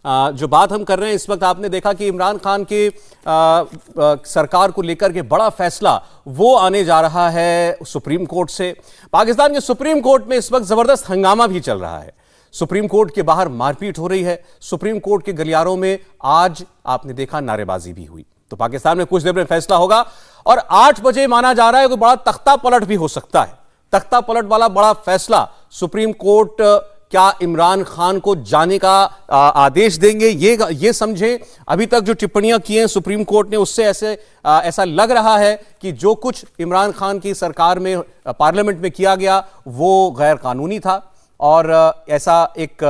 जो बात हम कर रहे हैं इस वक्त, आपने देखा कि इमरान खान की सरकार को लेकर के बड़ा फैसला वो आने जा रहा है सुप्रीम कोर्ट से। पाकिस्तान के सुप्रीम कोर्ट में इस वक्त जबरदस्त हंगामा भी चल रहा है। सुप्रीम कोर्ट के बाहर मारपीट हो रही है। सुप्रीम कोर्ट के गलियारों में आज आपने देखा नारेबाजी भी हुई। तो पाकिस्तान में कुछ देर में फैसला होगा और 8 बजे माना जा रहा है कि बड़ा तख्ता पलट भी हो सकता है। तख्ता पलट वाला बड़ा फैसला सुप्रीम कोर्ट क्या इमरान खान को जाने का आदेश देंगे, ये समझें। अभी तक जो टिप्पणियां की हैं सुप्रीम कोर्ट ने, उससे ऐसा लग रहा है कि जो कुछ इमरान खान की सरकार में पार्लियामेंट में किया गया वो गैर कानूनी था। और ऐसा एक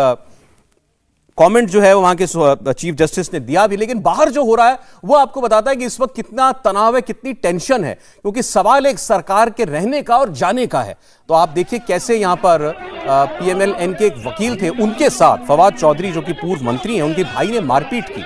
कमेंट जो है वहां के चीफ जस्टिस ने दिया भी। लेकिन बाहर जो हो रहा है वो आपको बताता है कि इस वक्त कितना तनाव है, कितनी टेंशन है, क्योंकि सवाल एक सरकार के रहने का और जाने का है। तो आप देखिए कैसे यहां पर पीएमएल-एन के एक वकील थे, उनके साथ फवाद चौधरी जो कि पूर्व मंत्री हैं, उनके भाई ने मारपीट की।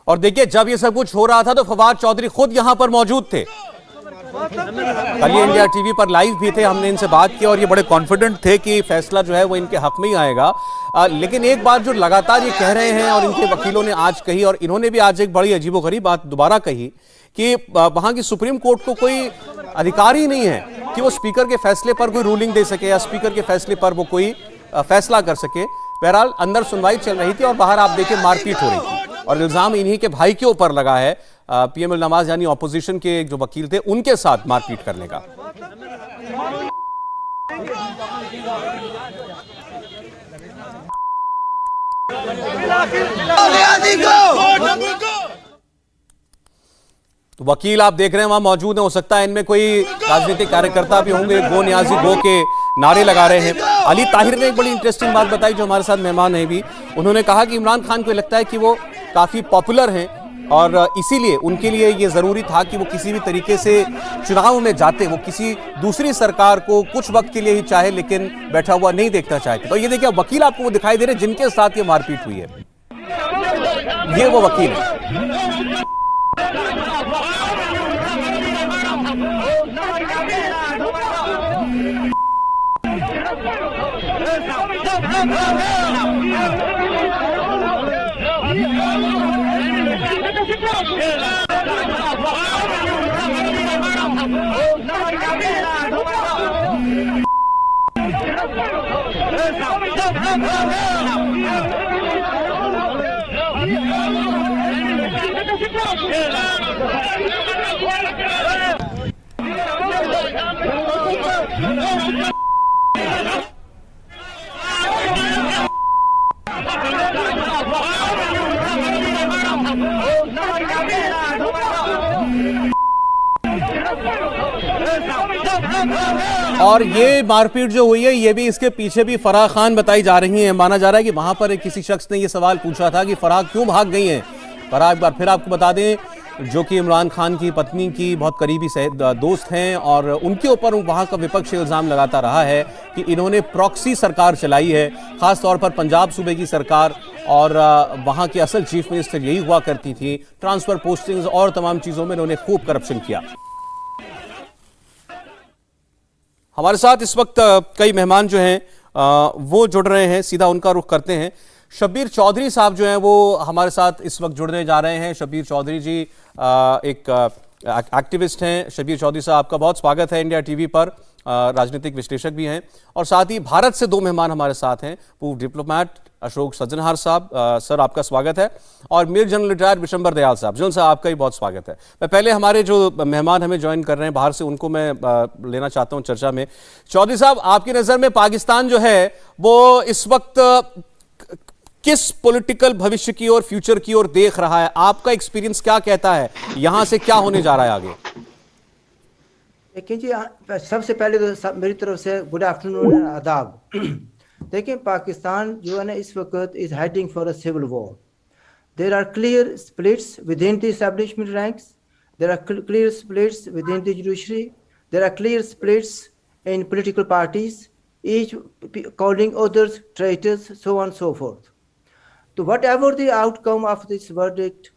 और देखिए जब ये सब कुछ हो रहा था तो फवाद चौधरी खुद यहां पर मौजूद थे। कल ये इंडिया टीवी पर लाइव भी थे, हमने इनसे बात की और ये बड़े कॉन्फिडेंट थे कि फैसला जो है वो इनके हक में ही आएगा। लेकिन एक बात जो लगातार ये कह रहे हैं और इनके वकीलों ने आज कही, और इन्होंने भी आज एक बड़ी अजीबोगरीब बात दोबारा कही कि वहां की सुप्रीम कोर्ट को कोई अधिकार ही नहीं है कि वो स्पीकर के फैसले पर कोई रूलिंग दे सके या स्पीकर के फैसले पर वो कोई फैसला कर सके। बहरहाल अंदर सुनवाई चल रही थी और बाहर आप देखिए मारपीट हो रही थी और इल्जाम इन्हीं के भाई के ऊपर लगा है, पीएमएल नवाज यानी ऑपोजिशन के जो वकील थे उनके साथ मारपीट करने का। तो वकील आप देख रहे हैं वहां मौजूद है, हो सकता है इनमें कोई राजनीतिक कार्यकर्ता भी होंगे, गो नियाजी गो के नारे लगा रहे हैं। अली ताहिर ने एक बड़ी इंटरेस्टिंग बात बताई, जो हमारे साथ मेहमान है भी, उन्होंने कहा कि इमरान खान को लगता है कि वो काफी पॉपुलर हैं और इसीलिए उनके लिए ये जरूरी था कि वो किसी भी तरीके से चुनाव में जाते, वो किसी दूसरी सरकार को कुछ वक्त के लिए ही चाहे लेकिन बैठा हुआ नहीं देखना चाहते। तो ये देखिए वकील आपको वो दिखाई दे रहे हैं जिनके साथ ये मारपीट हुई है, ये वो वकील है। और ये मारपीट जो हुई है ये भी, इसके पीछे भी फराह खान बताई जा रही है। माना जा रहा है कि वहां पर किसी शख्स ने ये सवाल पूछा था कि फराह क्यों भाग गई हैं। फराह एक बार फिर आपको बता दें, जो कि इमरान खान की पत्नी की बहुत करीबी दोस्त हैं और उनके ऊपर वहां का विपक्ष इल्जाम लगाता रहा है कि इन्होंने प्रॉक्सी सरकार चलाई है, खास तौर पर पंजाब सूबे की सरकार, और वहां के असल चीफ मिनिस्टर यही हुआ करती थी। ट्रांसफर पोस्टिंग्स और तमाम चीजों में इन्होंने खूब करप्शन किया। हमारे साथ इस वक्त कई मेहमान जो हैं वो जुड़ रहे हैं, सीधा उनका रुख करते हैं। शब्बीर चौधरी साहब जो हैं वो हमारे साथ इस वक्त जुड़ने जा रहे हैं। शब्बीर चौधरी जी एक एक्टिविस्ट हैं। शब्बीर चौधरी साहब आपका बहुत स्वागत है इंडिया टीवी पर, राजनीतिक विश्लेषक भी हैं। और साथ ही भारत से 2 मेहमान हमारे साथ हैं, पूर्व डिप्लोमेट अशोक सज्जनहार साहब, सर आपका स्वागत है, और major general retired Vishambar Dayal साहब, जनरल साहब आपका भी बहुत स्वागत है। मैं पहले हमारे जो मेहमान हमें ज्वाइन कर रहे हैं बाहर से, उनको मैं लेना चाहता हूं चर्चा में। चौधरी साहब, आपकी नज़र में पाकिस्तान जो है वो इस वक्त किस पॉलिटिकल भविष्य की ओर, फ्यूचर की ओर देख रहा है? आपका एक्सपीरियंस क्या कहता है, यहां से क्या होने जा रहा है आगे? देखिए जी, सबसे पहले तो मेरी तरफ से गुड आफ्टरनून, आदाब। देखिए, पाकिस्तान जो है ना, इस वक्त is heading for a civil war. There are clear splits within the establishment ranks, there are clear splits within the judiciary, there are clear splits in political parties, each calling others traitors, so on and so forth. So whatever the outcome of this verdict,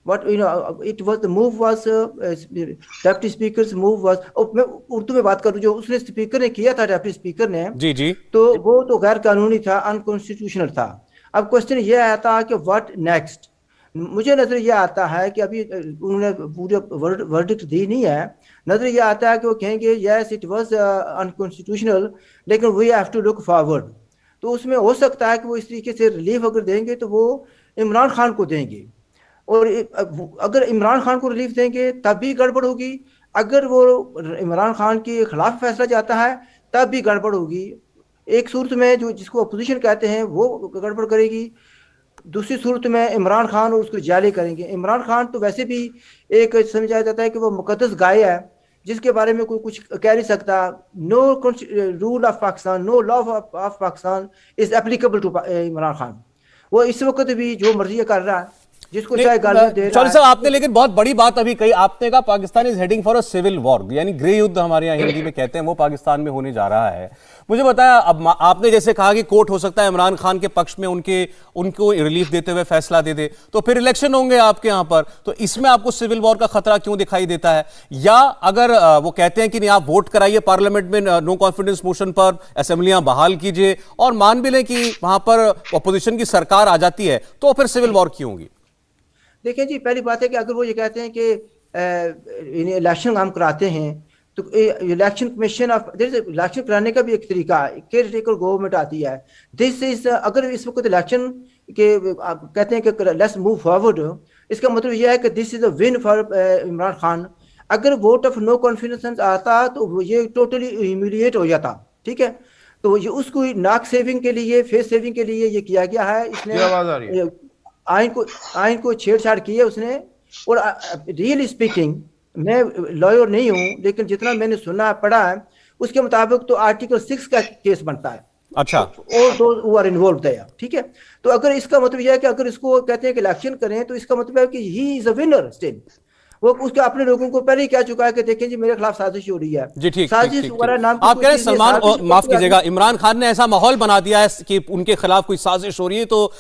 what it was, the move was, deputy speaker move was, मैं उर्दू में बात करूं, जो उसने speaker ने किया था, deputy speaker ने, जी जी, तो वो तो गैर कानूनी था, अनकॉन्स्टिट्यूशनल था। अब क्वेश्चन ये आता कि व्हाट नेक्स्ट। मुझे नजर ये आता है कि अभी उन्होंने पूरे वर्डिक्ट दी नहीं है। नजर ये आता है कि वो कहेंगे यस इट वाज अनकॉन्स्टिट्यूशनल, लेकिन we have to look forward. तो उसमें हो सकता है कि वो इस तरीके से रिलीफ अगर देंगे तो वो इमरान खान को देंगे, और अगर इमरान खान को रिलीफ देंगे तब भी गड़बड़ होगी, अगर वो इमरान खान के खिलाफ फैसला जाता है तब भी गड़बड़ होगी। एक सूरत में जो जिसको अपोजिशन कहते हैं वो गड़बड़ करेगी, दूसरी सूरत में इमरान खान और उसको जाली करेंगे। इमरान खान तो वैसे भी एक समझा जाता है कि वो मुकद्दस गाय है, जिसके बारे में कोई कुछ कह नहीं सकता। No rule of Pakistan, no law of Pakistan is applicable to Imran Khan. वो इस वक्त भी जो मर्जी कर रहा है, जिसको चाहे गालियां दे रहा है। चौधरी साहब, आपने लेकिन बहुत बड़ी बात अभी कही। आपने कहा Pakistan is heading for a civil war, यानी गृह युद्ध हमारे यहाँ हिंदी में कहते हैं, वो पाकिस्तान में होने जा रहा है। मुझे बताया, अब आपने जैसे कहा कि कोर्ट हो सकता है इमरान खान के पक्ष में उनको रिलीफ देते हुए फैसला दे दे, तो फिर इलेक्शन होंगे आपके यहाँ पर, तो इसमें आपको सिविल वॉर का खतरा क्यों दिखाई देता है? या अगर वो कहते हैं कि नहीं, आप वोट कराइए पार्लियामेंट में नो कॉन्फिडेंस मोशन पर, असेंबलियां बहाल कीजिए, और मान भी लें कि वहां पर अपोजिशन की सरकार आ जाती है, तो फिर सिविल वॉर क्यों होगी? देखिए जी, पहली बात है कि अगर वो ये कहते हैं कि इलेक्शन हम कराते हैं, तो इलेक्शन कमीशन ऑफ इलेक्शन कराने का भी एक तरीका है, केयर टेकर गवर्नमेंट आती है। दिस इज, अगर इस वक्त इलेक्शन के कहते हैं कि लेट्स मूव फॉरवर्ड, इसका मतलब यह है कि this is a win for Imran Khan. अगर वोट ऑफ नो कॉन्फिडेंस आता तो ये टोटली ह्यूमिलिएट हो जाता, ठीक है। तो ये उसको नाक सेविंग के लिए, फेस सेविंग के लिए ये किया गया है। इसने आइन को छेड़छाड़ की है उसने। और रियली स्पीकिंग, मैं लॉयर नहीं हूं, लेकिन जितना मैंने सुना पढ़ा है उसके मुताबिक तो आर्टिकल 6 का केस बनता है। अच्छा, और दो हु आर इन्वॉल्व है, ठीक है। तो अगर इसका मतलब यह है कि अगर इसको कहते हैं कि इलेक्शन करें, तो इसका मतलब है कि he is a winner still. वो उसके अपने लोगों को पहले ही कह चुका है कि देखें जी, मेरे खिलाफ साजिश हो रही है। जी ठीक, साजिश वगैरह नाम की आप कह रहे हैं सलमान, माफ कीजिएगा, इमरान खान ने ऐसा माहौल बना दिया है कि उनके खिलाफ कोई साजिश हो रही है, तो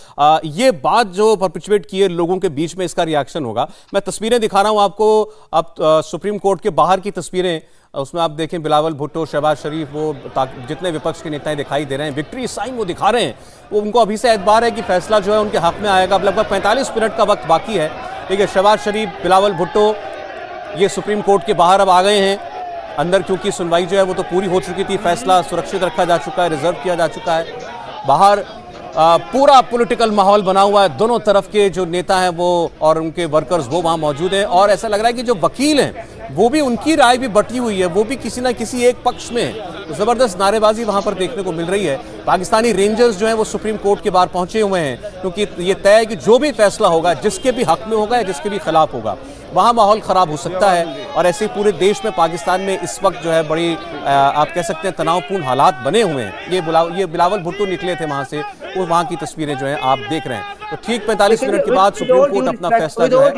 ये बात जो परपिचुएट की है लोगों के बीच में, इसका रिएक्शन होगा। मैं तस्वीरें दिखा रहा हूं आपको, अब सुप्रीम कोर्ट के बाहर की तस्वीरें, उसमें आप देखें बिलावल भुट्टो, शहबाज शरीफ, वो जितने विपक्ष के नेताएं दिखाई दे रहे हैं, विक्ट्री साइन वो दिखा रहे हैं। वो उनको अभी से एतबार है कि फैसला जो है उनके हक में आएगा। अब लगभग 45 मिनट का वक्त बाकी है। ठीक है, शहबाज शरीफ, बिलावल भुट्टो ये सुप्रीम कोर्ट के बाहर अब आ गए हैं। अंदर क्योंकि सुनवाई जो है वो तो पूरी हो चुकी थी, फैसला सुरक्षित रखा जा चुका है, रिजर्व किया जा चुका है। बाहर पूरा पॉलिटिकल माहौल बना हुआ है, दोनों तरफ के जो नेता हैं वो और उनके वर्कर्स वो वहां मौजूद हैं, और ऐसा लग रहा है कि जो वकील हैं वो भी, उनकी राय भी बटी हुई है, वो भी किसी ना किसी एक पक्ष में है। जबरदस्त नारेबाजी वहां पर देखने को मिल रही है। पाकिस्तानी रेंजर्स जो हैं वो सुप्रीम कोर्ट के बाहर पहुंचे हुए हैं, क्योंकि ये तय है कि जो भी फैसला होगा, जिसके भी हक में होगा या जिसके भी खिलाफ होगा, वहां माहौल खराब हो सकता है। और ऐसे पूरे देश में, पाकिस्तान में इस वक्त जो है बड़ी आप कह सकते हैं तनावपूर्ण हालात बने हुए हैं। ये बिलावल भुट्टो निकले थे वहां से, वो वहां की तस्वीरें जो है आप देख रहे हैं। तो ठीक 45 मिनट के बाद सुप्रीम कोर्ट अपना फैसला जो है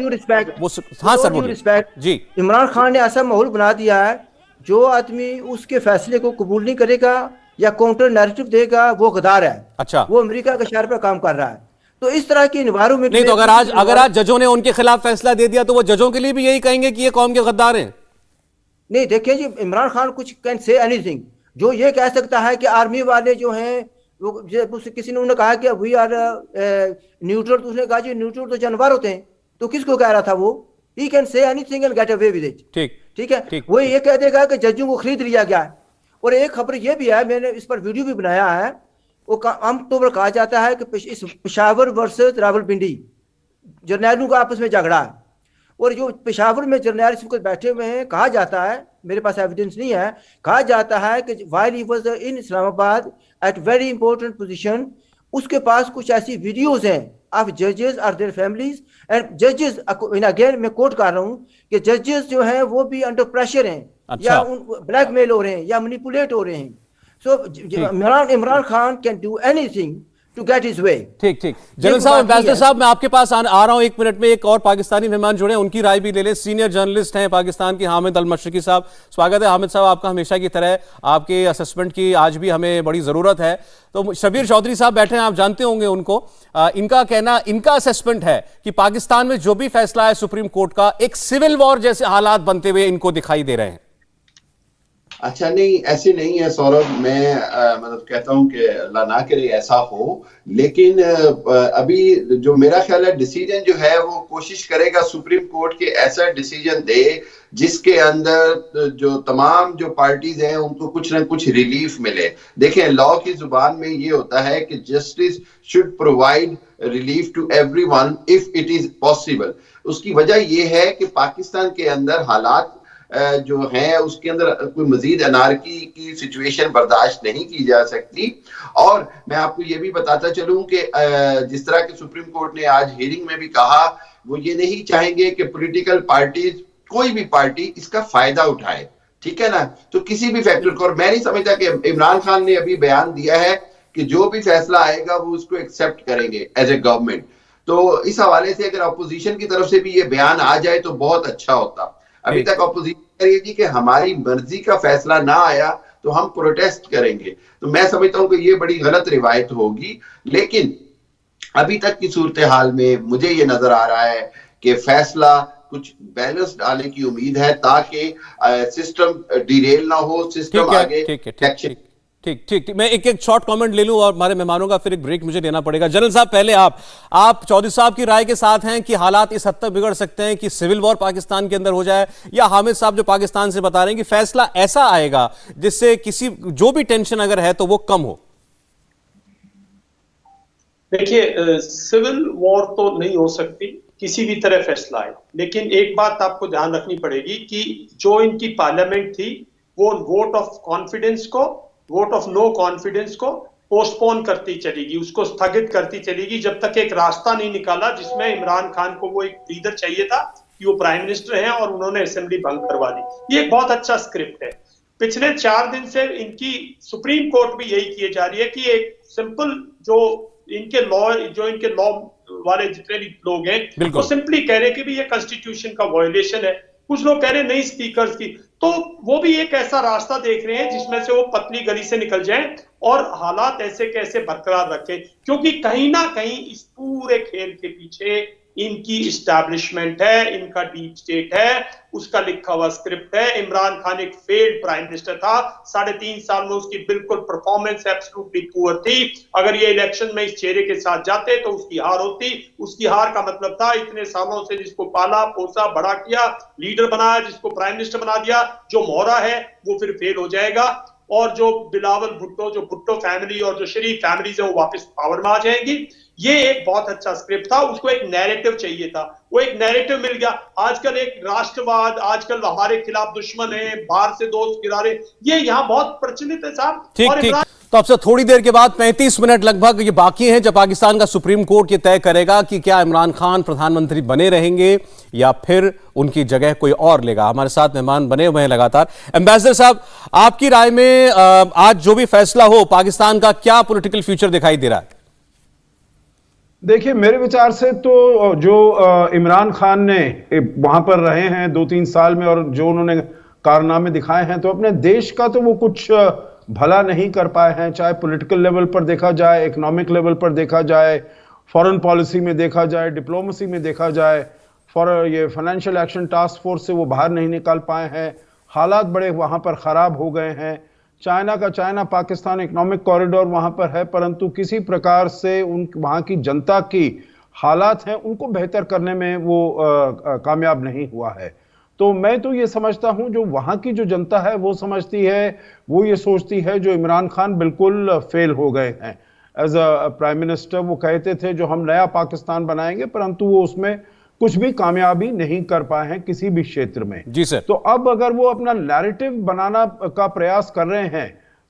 वो, हाँ सर बोलिए जी। इमरान खान ने ऐसा माहौल बना दिया है, जो आदमी उसके फैसले को कबूल नहीं करेगा या काउंटर नैरेटिव देगा वो गद्दार है। अच्छा, वो अमेरिका के इशारे पर काम कर रहा है। तो इस तरह की एनवायरमेंट नहीं, तो अगर आज जजों ने उनके खिलाफ फैसला दे दिया, तो वो जजों के लिए भी यही कहेंगे कि ये कौम के गद्दार हैं? नहीं, देखिए जी, इमरान खान कुछ कैन से एनीथिंग। जो ये कह सकता है कि आर्मी वाले जो हैं वो, किसी ने उन्होंने कहा कि वी आर न्यूट्रल, तो उसने कहा जी न्यूट्रल तो जानवर होते हैं। तो किसको कह रहा था वो? He can say anything and get away with it. ठीक है, वो ये कह देगा कि जजों को खरीद लिया गया है। और एक खबर ये भी है, मैंने इस पर वीडियो भी बनाया है, वो आमतौर पर कहा जाता है कि इस पेशावर वर्सेस रावलपिंडी जर्नैलों का आपस में झगड़ा है। और जो पेशावर में जर्नैल इस वक्त बैठे हुए हैं, कहा जाता है, मेरे पास एविडेंस नहीं है, कहा जाता है कि while he was in Islamabad at very important position, उसके पास कुछ ऐसी वीडियोस हैं ऑफ जजेस और देयर फैमिलीज एंड जजेस। अगेन मैं कोट कर रहा हूं कि जजेस जो हैं वो भी अंडर प्रेशर हैं, अच्छा। या ब्लैकमेल हो रहे हैं या मैनिपुलेट हो रहे हैं। So Imran Khan can do anything to get his way. ठीक ठीक। जनरल साहब, एम्बेसडर साहब, मैं आपके पास आ रहा हूं 1 मिनट में। एक और पाकिस्तानी मेहमान जुड़े, उनकी राय भी ले लें। सीनियर जर्नलिस्ट हैं पाकिस्तान के हामिद अल मशरिकी साहब। स्वागत है हामिद साहब आपका। हमेशा की तरह आपके असेसमेंट की आज भी हमें बड़ी जरूरत है। तो शबीर चौधरी साहब बैठे हैं, आप जानते होंगे उनको। इनका कहना, इनका असेसमेंट है कि पाकिस्तान में जो भी फैसला है सुप्रीम कोर्ट का, एक सिविल वॉर जैसे हालात बनते हुए इनको दिखाई दे रहे हैं। अच्छा, नहीं ऐसे नहीं है सौरभ। मैं मतलब कहता हूं कि अल्लाह ना करे ऐसा हो, लेकिन अभी जो मेरा ख्याल है डिसीजन जो है वो कोशिश करेगा सुप्रीम कोर्ट के ऐसा डिसीजन दे जिसके अंदर जो तमाम जो पार्टीज हैं उनको कुछ ना कुछ रिलीफ मिले। देखें, लॉ की जुबान में ये होता है कि justice should provide relief to everyone if it is possible. उसकी वजह यह है कि पाकिस्तान के अंदर हालात जो है उसके अंदर कोई मजीद अनारकी की सिचुएशन बर्दाश्त नहीं की जा सकती। और मैं आपको ये भी बताता चलूं कि जिस तरह के सुप्रीम कोर्ट ने आज हियरिंग में भी कहा, वो ये नहीं चाहेंगे कि पॉलिटिकल पार्टीज, कोई भी पार्टी इसका फायदा उठाए, ठीक है ना। तो किसी भी फैक्टर को, और मैं नहीं समझता कि इमरान खान ने अभी बयान दिया है कि जो भी फैसला आएगा वो उसको एक्सेप्ट करेंगे एज ए गवर्नमेंट। तो इस हवाले से अगर अपोजिशन की तरफ से भी ये बयान आ जाए तो बहुत अच्छा होता। अभी तक अपोजिशन कह रही थी कि हमारी मर्जी का फैसला ना आया तो हम प्रोटेस्ट करेंगे। तो मैं समझता हूं कि ये बड़ी गलत रिवायत होगी। लेकिन अभी तक की सूरत हाल में मुझे ये नजर आ रहा है कि फैसला कुछ बैलेंस्ड आने की उम्मीद है, ताकि सिस्टम डिरेल ना हो, सिस्टम आगे। ठीक ठीक। मैं एक एक शॉर्ट कमेंट ले लूं और हमारे मेहमानों का फिर एक ब्रेक मुझे लेना पड़ेगा। जनरल साहब, पहले आप चौधरी साहब की राय के साथ हैं कि हालात इस हद तक बिगड़ सकते हैं कि सिविल वॉर पाकिस्तान के अंदर हो जाए, या हामिद साहब जो पाकिस्तान से बता रहे हैं कि फैसला ऐसा आएगा जिससे किसी जो भी टेंशन अगर है तो वो कम हो? देखिए, सिविल वॉर तो नहीं हो सकती किसी भी तरह फैसला आए, लेकिन एक बात आपको ध्यान रखनी पड़ेगी कि जो इनकी पार्लियामेंट थी वो वोट ऑफ कॉन्फिडेंस को, वोट ऑफ नो कॉन्फिडेंस को पोस्टपोन करती चलेगी, उसको स्थगित करती चलेगी जब तक एक रास्ता नहीं निकाला जिसमें इमरान खान को, वो एक लीडर चाहिए था कि वो प्राइम मिनिस्टर हैं और उन्होंने असेंबली भंग करवा दी। ये एक बहुत अच्छा स्क्रिप्ट है। पिछले 4 दिन से इनकी सुप्रीम कोर्ट भी यही किए जा रही है कि एक सिंपल जो इनके लॉ वाले जितने भी लोग हैं वो सिंपली कह रहे हैं कि भी ये कॉन्स्टिट्यूशन का वायलेशन है। कुछ लोग कह रहे हैं नहीं स्पीकर्स की, तो वो भी एक ऐसा रास्ता देख रहे हैं जिसमें से वो पतली गली से निकल जाएं और हालात ऐसे कैसे बरकरार रखें, क्योंकि कहीं ना कहीं इस पूरे खेल के पीछे इनकी इस्टेब्लिशमेंट है, इनका डीप स्टेट है, उसका लिखा हुआ स्क्रिप्ट है। इमरान खान एक फेल्ड प्राइम मिनिस्टर था, 3.5 साल में उसकी बिल्कुल परफॉर्मेंस एब्सोल्युटली पुअर थी। अगर ये इलेक्शन में इस चेहरे के साथ जाते तो उसकी हार होती। उसकी हार का मतलब था इतने सालों से जिसको पाला पोसा बड़ा किया, लीडर बनाया, जिसको प्राइम मिनिस्टर बना दिया, जो मोहरा है वो फिर फेल हो जाएगा। और जो बिलावल भुट्टो, जो भुट्टो फैमिली और जो शरीफ फैमिलीज है वो वापस पावर में आ जाएंगी। ये एक बहुत अच्छा स्क्रिप्ट था, उसको एक नैरेटिव चाहिए था, वो एक नैरेटिव मिल गया। आजकल एक राष्ट्रवाद, आजकल हमारे खिलाफ दुश्मन है, बाहर से दोस्त गिरा रहे, ये यहाँ बहुत प्रचलित है साहब। ठीक। तो अब से थोड़ी देर के बाद 35 मिनट लगभग ये बाकी हैं जब पाकिस्तान का सुप्रीम कोर्ट ये तय करेगा कि क्या इमरान खान प्रधानमंत्री बने रहेंगे या फिर उनकी जगह कोई और लेगा। हमारे साथ मेहमान बने हुए हैं लगातार। एम्बेसडर साहब, आपकी राय में आज जो भी फैसला हो, पाकिस्तान का क्या पॉलिटिकल फ्यूचर दिखाई दे रहा है? देखिए, मेरे विचार से तो जो इमरान खान ने वहां पर रहे हैं 2-3 साल में और जो उन्होंने कारनामे दिखाए हैं, तो अपने देश का तो वो कुछ भला नहीं कर पाए हैं, चाहे पॉलिटिकल लेवल पर देखा जाए, इकोनॉमिक लेवल पर देखा जाए, फॉरेन पॉलिसी में देखा जाए, डिप्लोमेसी में देखा जाए। ये फाइनेंशियल एक्शन टास्क फोर्स से वो बाहर नहीं निकाल पाए हैं। हालात बड़े वहां पर खराब हो गए हैं। चाइना पाकिस्तान इकोनॉमिक कॉरिडोर वहां पर है, परंतु किसी प्रकार से वहां की जनता की हालात हैं उनको बेहतर करने में वो कामयाब नहीं हुआ है। तो मैं तो ये समझता हूं जो वहां की जो जनता है वो समझती है, वो ये सोचती है जो इमरान खान बिल्कुल फेल हो गए हैं एज अ प्राइम मिनिस्टर। वो कहते थे जो हम नया पाकिस्तान बनाएंगे, परंतु वो उसमें कुछ भी कामयाबी नहीं कर पाए हैं किसी भी क्षेत्र में। जी सर। तो अब अगर वो अपना नैरेटिव बनाना का प्रयास कर रहे हैं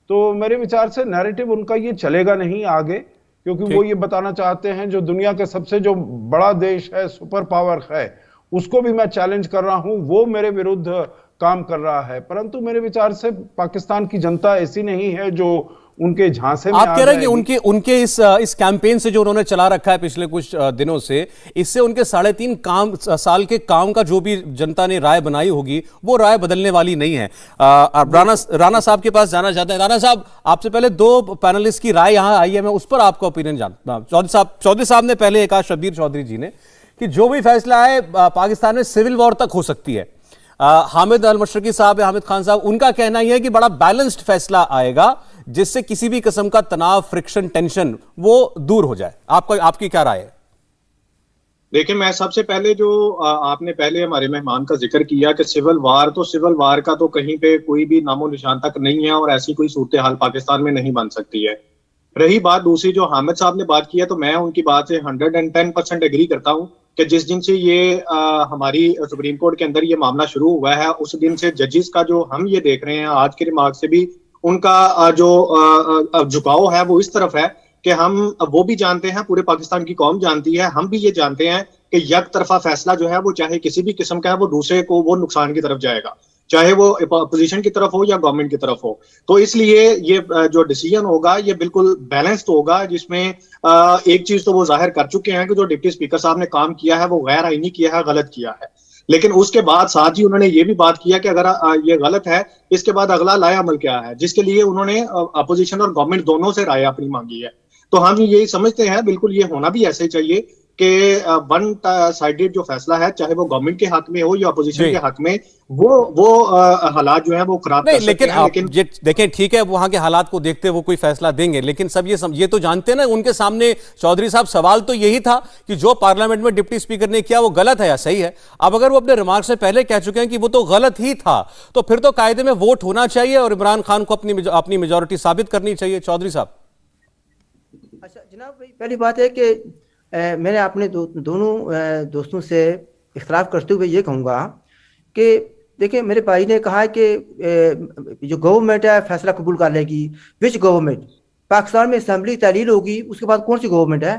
तो मेरे विचार से नैरेटिव उनका ये चलेगा नहीं आगे, क्योंकि वो ये बताना चाहते हैं जो दुनिया के सबसे जो बड़ा देश है, सुपर पावर है, उसको भी मैं चैलेंज कर रहा हूं, वो मेरे विरुद्ध काम कर रहा है। परंतु मेरे विचार से पाकिस्तान की जनता ऐसी नहीं है जो उनके झांसे में आप कह रहे हैं कि जाएगी। उनके इस कैंपेन से जो उन्होंने चला रखा है पिछले कुछ दिनों से, इससे उनके 3.5 साल के काम का जो भी जनता ने राय बनाई होगी वो राय बदलने वाली नहीं है। अब राणा साहब के पास जाना चाहते हैं। राणा साहब, आपसे पहले 2 पैनलिस्ट की राय यहां आई है, मैं उस पर आपका ओपिनियन जानता हूं। चौधरी साहब ने पहले कहा, शब्बीर चौधरी जी ने, कि जो भी फैसला है पाकिस्तान में सिविल वॉर तक हो सकती है। हामिद अल मशरकी साहब, हामिद खान साहब, उनका कहना यह है कि बड़ा बैलेंस्ड फैसला आएगा जिससे किसी भी किस्म का तनाव, फ्रिक्शन, टेंशन वो दूर हो जाए। आपकी क्या राय है? देखिए, मैं सबसे पहले जो आपने पहले हमारे मेहमान का जिक्र किया कि सिविल वार का तो कहीं पे कोई भी नामो निशान तक नहीं है और ऐसी कोई सूरत हाल पाकिस्तान में नहीं बन सकती है। रही बात दूसरी, जो हामिद साहब ने बात की है, तो मैं उनकी बात से 110% एग्री करता हूं कि जिस दिन से ये हमारी सुप्रीम कोर्ट के अंदर ये मामला शुरू हुआ है, उस दिन से जजेस का जो हम ये देख रहे हैं, आज के रिमार्क से भी उनका जो झुकाव है वो इस तरफ है कि हम वो भी जानते हैं, पूरे पाकिस्तान की कौम जानती है, हम भी ये जानते हैं कि एक तरफा फैसला जो है वो चाहे किसी भी किस्म का है, वो दूसरे को वो नुकसान की तरफ जाएगा, चाहे वो अपोजिशन की तरफ हो या गवर्नमेंट की तरफ हो। तो इसलिए ये जो डिसीजन होगा ये बिल्कुल बैलेंस्ड होगा, जिसमें एक चीज तो वो जाहिर कर चुके हैं कि जो डिप्टी स्पीकर साहब ने काम किया है वो गैर आईनी किया है, गलत किया है। लेकिन उसके बाद साथ ही उन्होंने ये भी बात किया कि अगर ये गलत है, इसके बाद अगला लाया अमल क्या है, जिसके लिए उन्होंने अपोजिशन और गवर्नमेंट दोनों से राय अपनी मांगी है। तो हम यही समझते हैं, बिल्कुल ये होना भी ऐसे ही चाहिए कि वन साइडेड जो फैसला है, चाहे वो गवर्नमेंट के हक में हो या अपोजिशन के हक में, वो हालात जो है वो खराब कर सकते हैं। लेकिन देखें, ठीक है, वहां के हालात को देखते वो कोई फैसला देंगे, लेकिन सब ये तो जानते हैं ना, उनके सामने चौधरी साहब सवाल तो यही था कि जो पार्लियामेंट में डिप्टी स्पीकर ने किया वो गलत है या सही है। अब अगर वो अपने रिमार्क से पहले कह चुके हैं कि वो तो गलत ही था, तो फिर तो कायदे में वोट होना चाहिए और इमरान खान को अपनी मेजोरिटी साबित करनी चाहिए। चौधरी साहब। अच्छा जनाब, पहली बात है कि मैंने अपने दोनों दोस्तों से इख्तलाफ करते हुए ये कहूँगा कि देखिए, मेरे भाई ने कहा है कि जो गवर्नमेंट है फैसला कबूल कर लेगी। Which government? पाकिस्तान में असेंबली तहलील होगी, उसके बाद कौन सी गवर्नमेंट है?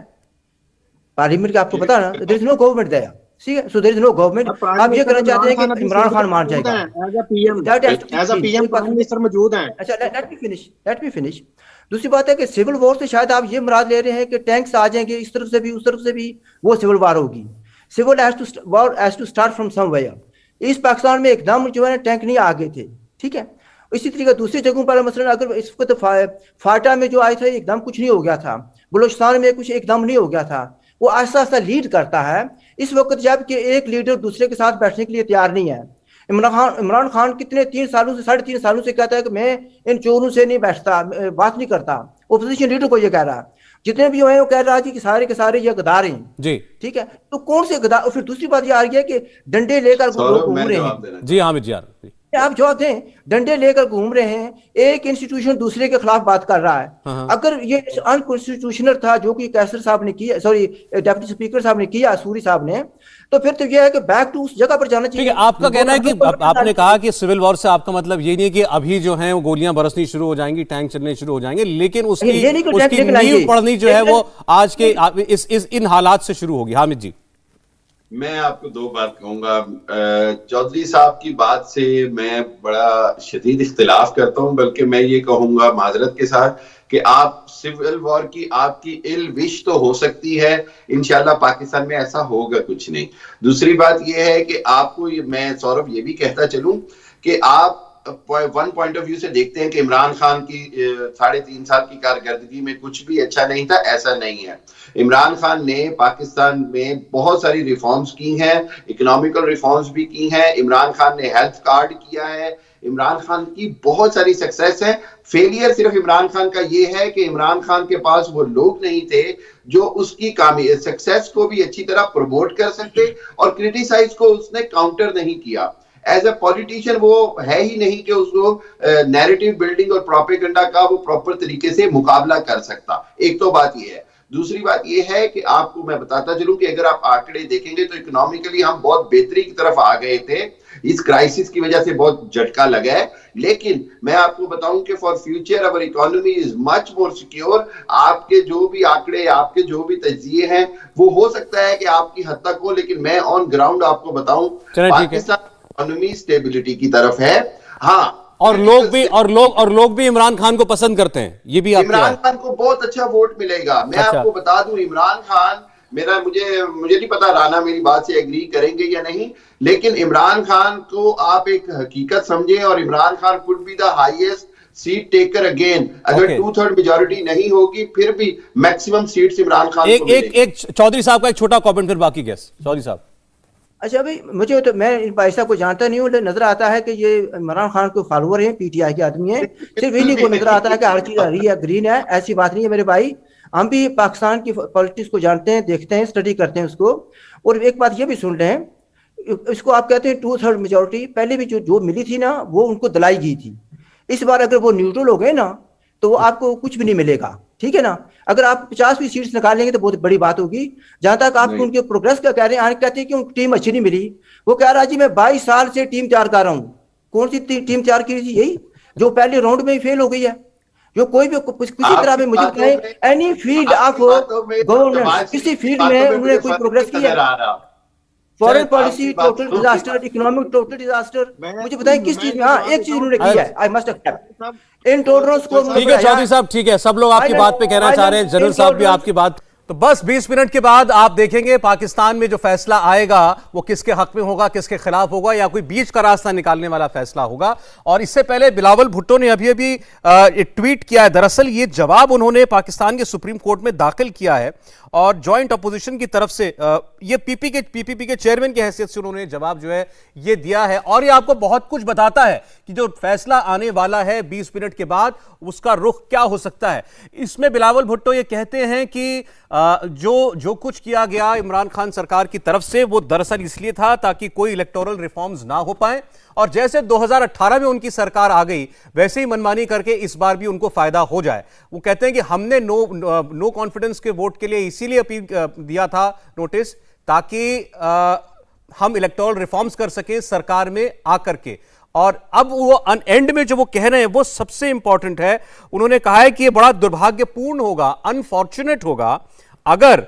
पार्लियामेंट का आपको पता ना, there is no government there, ठीक है। So there is no government. आप ये कहना चाहते हैं कि इमरान खान मान जाएगा as a PM prime minister मौजूद हैं। अच्छा, लेट मी फिनिश। दूसरी बात है कि सिविल वॉर से शायद आप ये मुराद ले रहे हैं कि टैंक्स आ जाएंगे इस तरफ से भी उस तरफ से भी, वो सिविल वॉर होगी। Civil war has to start from somewhere. इस पाकिस्तान में एकदम जो है टैंक नहीं आ गए थे, ठीक है। इसी तरीके दूसरी जगहों पर मसलन अगर इस वक्त फाटा में जो आए थे एकदम कुछ नहीं हो गया था, बलूचिस्तान में कुछ एकदम नहीं हो गया था। वो आहिस्ता आहिस्ता लीड करता है। इस वक्त जबकि एक लीडर दूसरे के साथ बैठने के लिए तैयार नहीं है। इमरान खान कितने 3 सालों से 3.5 सालों से कहता है कि मैं इन चोरों से नहीं बैठता, बात नहीं करता। ओपोजिशन लीडर को ये कह रहा है, जितने भी हैं वो कह रहा है कि सारे के सारे ये गद्दार हैं जी, ठीक है। तो कौन से गद्दार? और फिर दूसरी बात ये आ रही है कि डंडे लेकर घूम रहे हैं। जी हामिद जी, आप जवाब दें। डंडे लेकर घूम रहे हैं, एक इंस्टीट्यूशन दूसरे के खिलाफ बात कर रहा है। अगर ये अनकॉन्स्टिट्यूशनल था जो कि कैसर साहब ने किया, सॉरी डिप्टी स्पीकर साहब ने किया, सूरी साहब ने, तो फिर तो यह है कि बैक टू उस जगह पर जाना चाहिए। आपका कहना है कि आपने कहा कि सिविल वॉर से आपका मतलब ये नहीं है कि अभी जो है वो गोलियां बरसनी शुरू हो जाएंगी, टैंक चलने शुरू हो जाएंगे, लेकिन उसकी नींव पड़नी जो है वो आज के इन हालात से शुरू होगी। हामिद जी, मैं आपको 2 बात कहूंगा। चौधरी साहब की बात से मैं बड़ा शदीद इख्तिलाफ करता हूं, बल्कि मैं ये कहूंगा माजरत के साथ कि आप सिविल वॉर की आपकी इल विश तो हो सकती है, इंशाल्लाह पाकिस्तान में ऐसा होगा कुछ नहीं। दूसरी बात यह है कि आपको मैं सौरभ ये भी कहता चलूं कि आप वन पॉइंट ऑफ व्यू से देखते हैं कि इमरान खान की 3.5 साल की कारकर्दगी में कुछ भी अच्छा नहीं था, ऐसा नहीं है। इमरान खान ने पाकिस्तान में बहुत सारी रिफॉर्म्स की हैं, इकोनॉमिकल रिफॉर्म्स भी की हैं। इमरान खान ने हेल्थ कार्ड किया है। इमरान खान की बहुत सारी सक्सेस है। फेलियर सिर्फ इमरान खान का ये है कि इमरान खान के पास वो लोग नहीं थे जो उसकी सक्सेस को भी अच्छी तरह प्रमोट कर सकते, और क्रिटिसाइज को उसने काउंटर नहीं किया। एज ए पॉलिटिशियन वो है ही नहीं कि उसको नैरेटिव बिल्डिंग और प्रोपेगेंडा का वो प्रॉपर तरीके से मुकाबला कर सकता। एक तो बात ये है। दूसरी बात यह है कि आपको मैं बताता चलूं कि अगर आप आंकड़े देखेंगे तो इकोनॉमिकली हम बहुत बेहतरी की तरफ आ गए थे, इस क्राइसिस की वजह से बहुत झटका लगा है, लेकिन मैं आपको बताऊं कि for future our economy is much more secure. आपके जो भी आंकड़े, आपके जो भी तज्जिए हैं, वो हो सकता है कि आपकी हद तक हो, लेकिन मैं ऑन ग्राउंड आपको बताऊं पाकिस्तान इकोनॉमी स्टेबिलिटी की तरफ है। हाँ, और लोग भी इमरान खान को पसंद करते हैं, ये भी इमरान खान को बहुत अच्छा वोट मिलेगा। मैं आपको बता दूं, इमरान खान मुझे नहीं पता राना मेरी बात से एग्री करेंगे या नहीं, लेकिन इमरान खान को आप एक हकीकत समझें, और Imran Khan could be the highest seat taker again. अगर 2/3 मेजॉरिटी नहीं होगी फिर भी मैक्सिमम सीट्स इमरान खान को मिलेंगी। एक चौधरी साहब का एक छोटा कमेंट, फिर बाकी गेस्ट। चौधरी साहब। अच्छा भाई, मुझे तो, मैं इन पैसा को जानता नहीं हूँ, नजर आता है कि ये इमरान खान के फॉलोअर हैं, पीटीआई के आदमी हैं, सिर्फ इन्हीं को नजर आता है कि हर चीज हरी है, ग्रीन है। ऐसी बात नहीं है मेरे भाई, हम भी पाकिस्तान की पॉलिटिक्स को जानते हैं, देखते हैं, स्टडी करते हैं उसको। और एक बात ये भी सुन रहे हैं, इसको आप कहते हैं 2/3 मेजोरिटी, पहले भी जो मिली थी ना, वो उनको दिलाई गई थी। इस बार अगर वो न्यूट्रल हो गए ना, तो आपको कुछ भी नहीं मिलेगा, ठीक है ना। अगर आप 50 भी सीट्स निकालेंगे तो बहुत बड़ी बात होगी। जहां तक आप उनके प्रोग्रेस का कह रहे हैं, कहते हैं कि उनकी टीम अच्छी नहीं मिली, वो कह रहा है जी मैं 22 साल से टीम तैयार कर रहा हूँ। कौन सी टीम तैयार की थी? यही जो पहले राउंड में ही फेल हो गई है। जो कोई भी किसी तरह में मुझे बताएं, एनी फील्ड ऑफ गवर्नेंस, किसी फील्ड में उन्होंने कोई प्रोग्रेस की है? Foreign policy total disaster, economic total disaster, मुझे बताएं किस चीज में? हाँ, एक चीज उन्होंने की है, आई मस्ट एक्सेप्ट, इंटॉलरेंस को। ठीक है चौधरी साहब, ठीक है, सब लोग आपकी बात पे कहना चाह रहे हैं, जनरल साहब भी आपकी बात। तो बस 20 मिनट के बाद आप देखेंगे पाकिस्तान में जो फैसला आएगा वो किसके हक में होगा, किसके खिलाफ होगा, या कोई बीच का रास्ता निकालने वाला फैसला होगा। और इससे पहले बिलावल भुट्टो ने अभी ट्वीट किया है। दरअसल ये जवाब उन्होंने पाकिस्तान के सुप्रीम कोर्ट में दाखिल किया है, और जॉइंट अपोजिशन की तरफ से ये पीपीपी के चेयरमैन की हैसियत से उन्होंने जवाब जो है ये दिया है। और ये आपको बहुत कुछ बताता है कि जो फैसला आने वाला है 20 मिनट के बाद, उसका रुख क्या हो सकता है। इसमें बिलावल भुट्टो ये कहते हैं कि जो कुछ किया गया इमरान खान सरकार की तरफ से, वो दरअसल इसलिए था ताकि कोई इलेक्टोरल रिफॉर्म्स ना हो पाए, और जैसे 2018 में उनकी सरकार आ गई वैसे ही मनमानी करके इस बार भी उनको फायदा हो जाए। वो कहते हैं कि हमने नो कॉन्फिडेंस के वोट के लिए इसीलिए अपील दिया था नोटिस, ताकि हम इलेक्टोरल रिफॉर्म्स कर सके सरकार में आकर के। और अब वो एंड में जो वो कह रहे हैं वो सबसे इंपॉर्टेंट है। उन्होंने कहा है कि ये बड़ा दुर्भाग्यपूर्ण होगा, अनफॉर्चुनेट होगा, अगर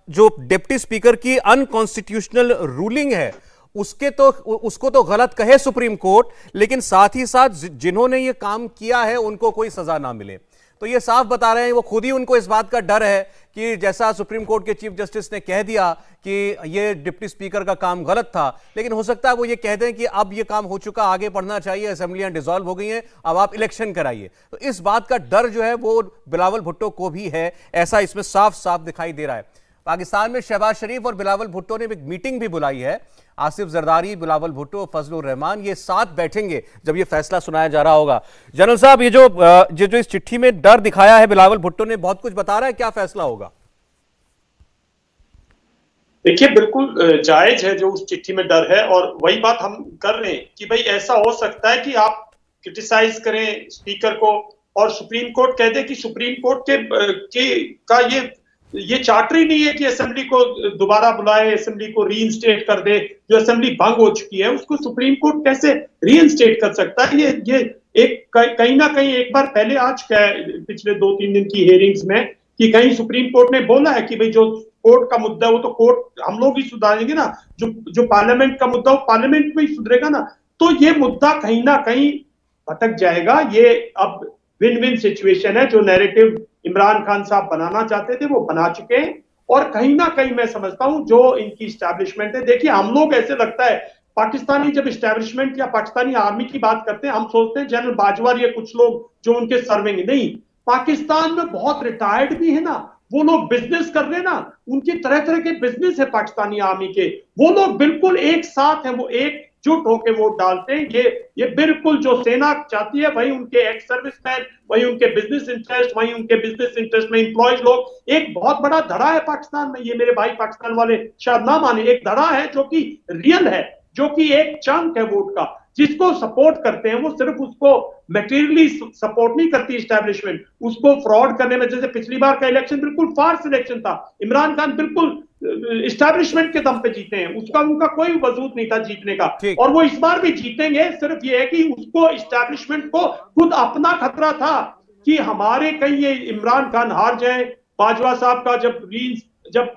जो डिप्टी स्पीकर की अनकॉन्स्टिट्यूशनल रूलिंग है उसको तो गलत कहे सुप्रीम कोर्ट, लेकिन साथ ही साथ जिन्होंने ये काम किया है उनको कोई सजा ना मिले। तो ये साफ बता रहे हैं, वो खुद ही, उनको इस बात का डर है कि जैसा सुप्रीम कोर्ट के चीफ जस्टिस ने कह दिया कि ये डिप्टी स्पीकर का काम गलत था, लेकिन हो सकता है वो ये कह दें कि अब ये काम हो चुका, आगे बढ़ना चाहिए, असेंबलियां डिसॉल्व हो गई हैं, अब आप इलेक्शन कराइए। तो इस बात का डर जो है वो बिलावल भुट्टो को भी है, ऐसा इसमें साफ साफ दिखाई दे रहा है। पाकिस्तान में शहबाज शरीफ और बिलावल भुट्टो ने एक मीटिंग भी बुलाई है। आसिफ जरदारी, बिलावल भुट्टो, फजलुर रहमान ये साथ बैठेंगे जब ये फैसला सुनाया जा रहा होगा। जनरल साहब, ये जो इस चिट्ठी में डर दिखाया है बिलावल भुट्टो ने, बहुत कुछ बता रहा है, क्या फैसला होगा? देखिए, बिल्कुल जायज है जो उस चिट्ठी में डर है, और वही बात हम कर रहे हैं कि भाई ऐसा हो सकता है कि आप क्रिटिसाइज करें स्पीकर को और सुप्रीम कोर्ट कह दे कि सुप्रीम कोर्ट का ये चार्टर ही नहीं है कि असेंबली को दोबारा बुलाए, असेंबली को रीइंस्टेट कर दे। जो असेंबली भंग हो चुकी है उसको सुप्रीम कोर्ट कैसे रीइंस्टेट कर सकता है? ये एक कहीं ना कहीं एक बार पहले आज पिछले 2-3 दिन की हियरिंग्स में कि कहीं सुप्रीम कोर्ट ने बोला है कि भाई जो कोर्ट का मुद्दा है वो तो कोर्ट हम लोग ही सुधारेंगे ना, जो पार्लियामेंट का मुद्दा वो पार्लियामेंट में ही सुधरेगा ना। तो ये मुद्दा कहीं ना कहीं भटक जाएगा। ये अब विन विन सिचुएशन है। जो नैरेटिव इमरान खान साहब बनाना चाहते थे वो बना चुके हैं, और कहीं ना कहीं मैं समझता हूं जो इनकी इस्टेब्लिशमेंट है, देखिए हम लोग ऐसे लगता है पाकिस्तानी जब इस्टेब्लिशमेंट या पाकिस्तानी आर्मी की बात करते हैं हम सोचते हैं जनरल बाजवा या कुछ लोग जो उनके सर्विंग, नहीं, पाकिस्तान में बहुत रिटायर्ड भी है ना, वो लोग बिजनेस कर रहे हैं ना, उनकी तरह तरह के बिजनेस है पाकिस्तानी आर्मी के, वो लोग बिल्कुल एक साथ हैं, वो एकजुट होकर वोट डालते हैं। ये बिल्कुल जो सेना चाहती है वही उनके एक्स सर्विसमैन, वही उनके बिजनेस इंटरेस्ट, वही उनके बिजनेस इंटरेस्ट में इंप्लॉयज लोग। एक बहुत बड़ा धड़ा है पाकिस्तान में, ये मेरे भाई पाकिस्तान वाले शायद ना माने, एक धड़ा है जो कि रियल है, जो कि एक चंक है वोट का। जिसको सपोर्ट करते हैं वो सिर्फ उसको मेटीरियली सपोर्ट नहीं करती इस्टेब्लिशमेंट, उसको फ्रॉड करने में, जैसे पिछली बार का इलेक्शन बिल्कुल फार्स इलेक्शन था, इमरान खान बिल्कुल इस्टेब्लिशमेंट के दम पे जीते हैं, उसका उनका कोई वजूद नहीं था जीतने का, और वो इस बार भी जीतेंगे। सिर्फ ये है कि उसको इस्टेब्लिशमेंट को खुद अपना खतरा था कि हमारे कहीं ये इमरान खान हार जाए। बाजवा साहब का जब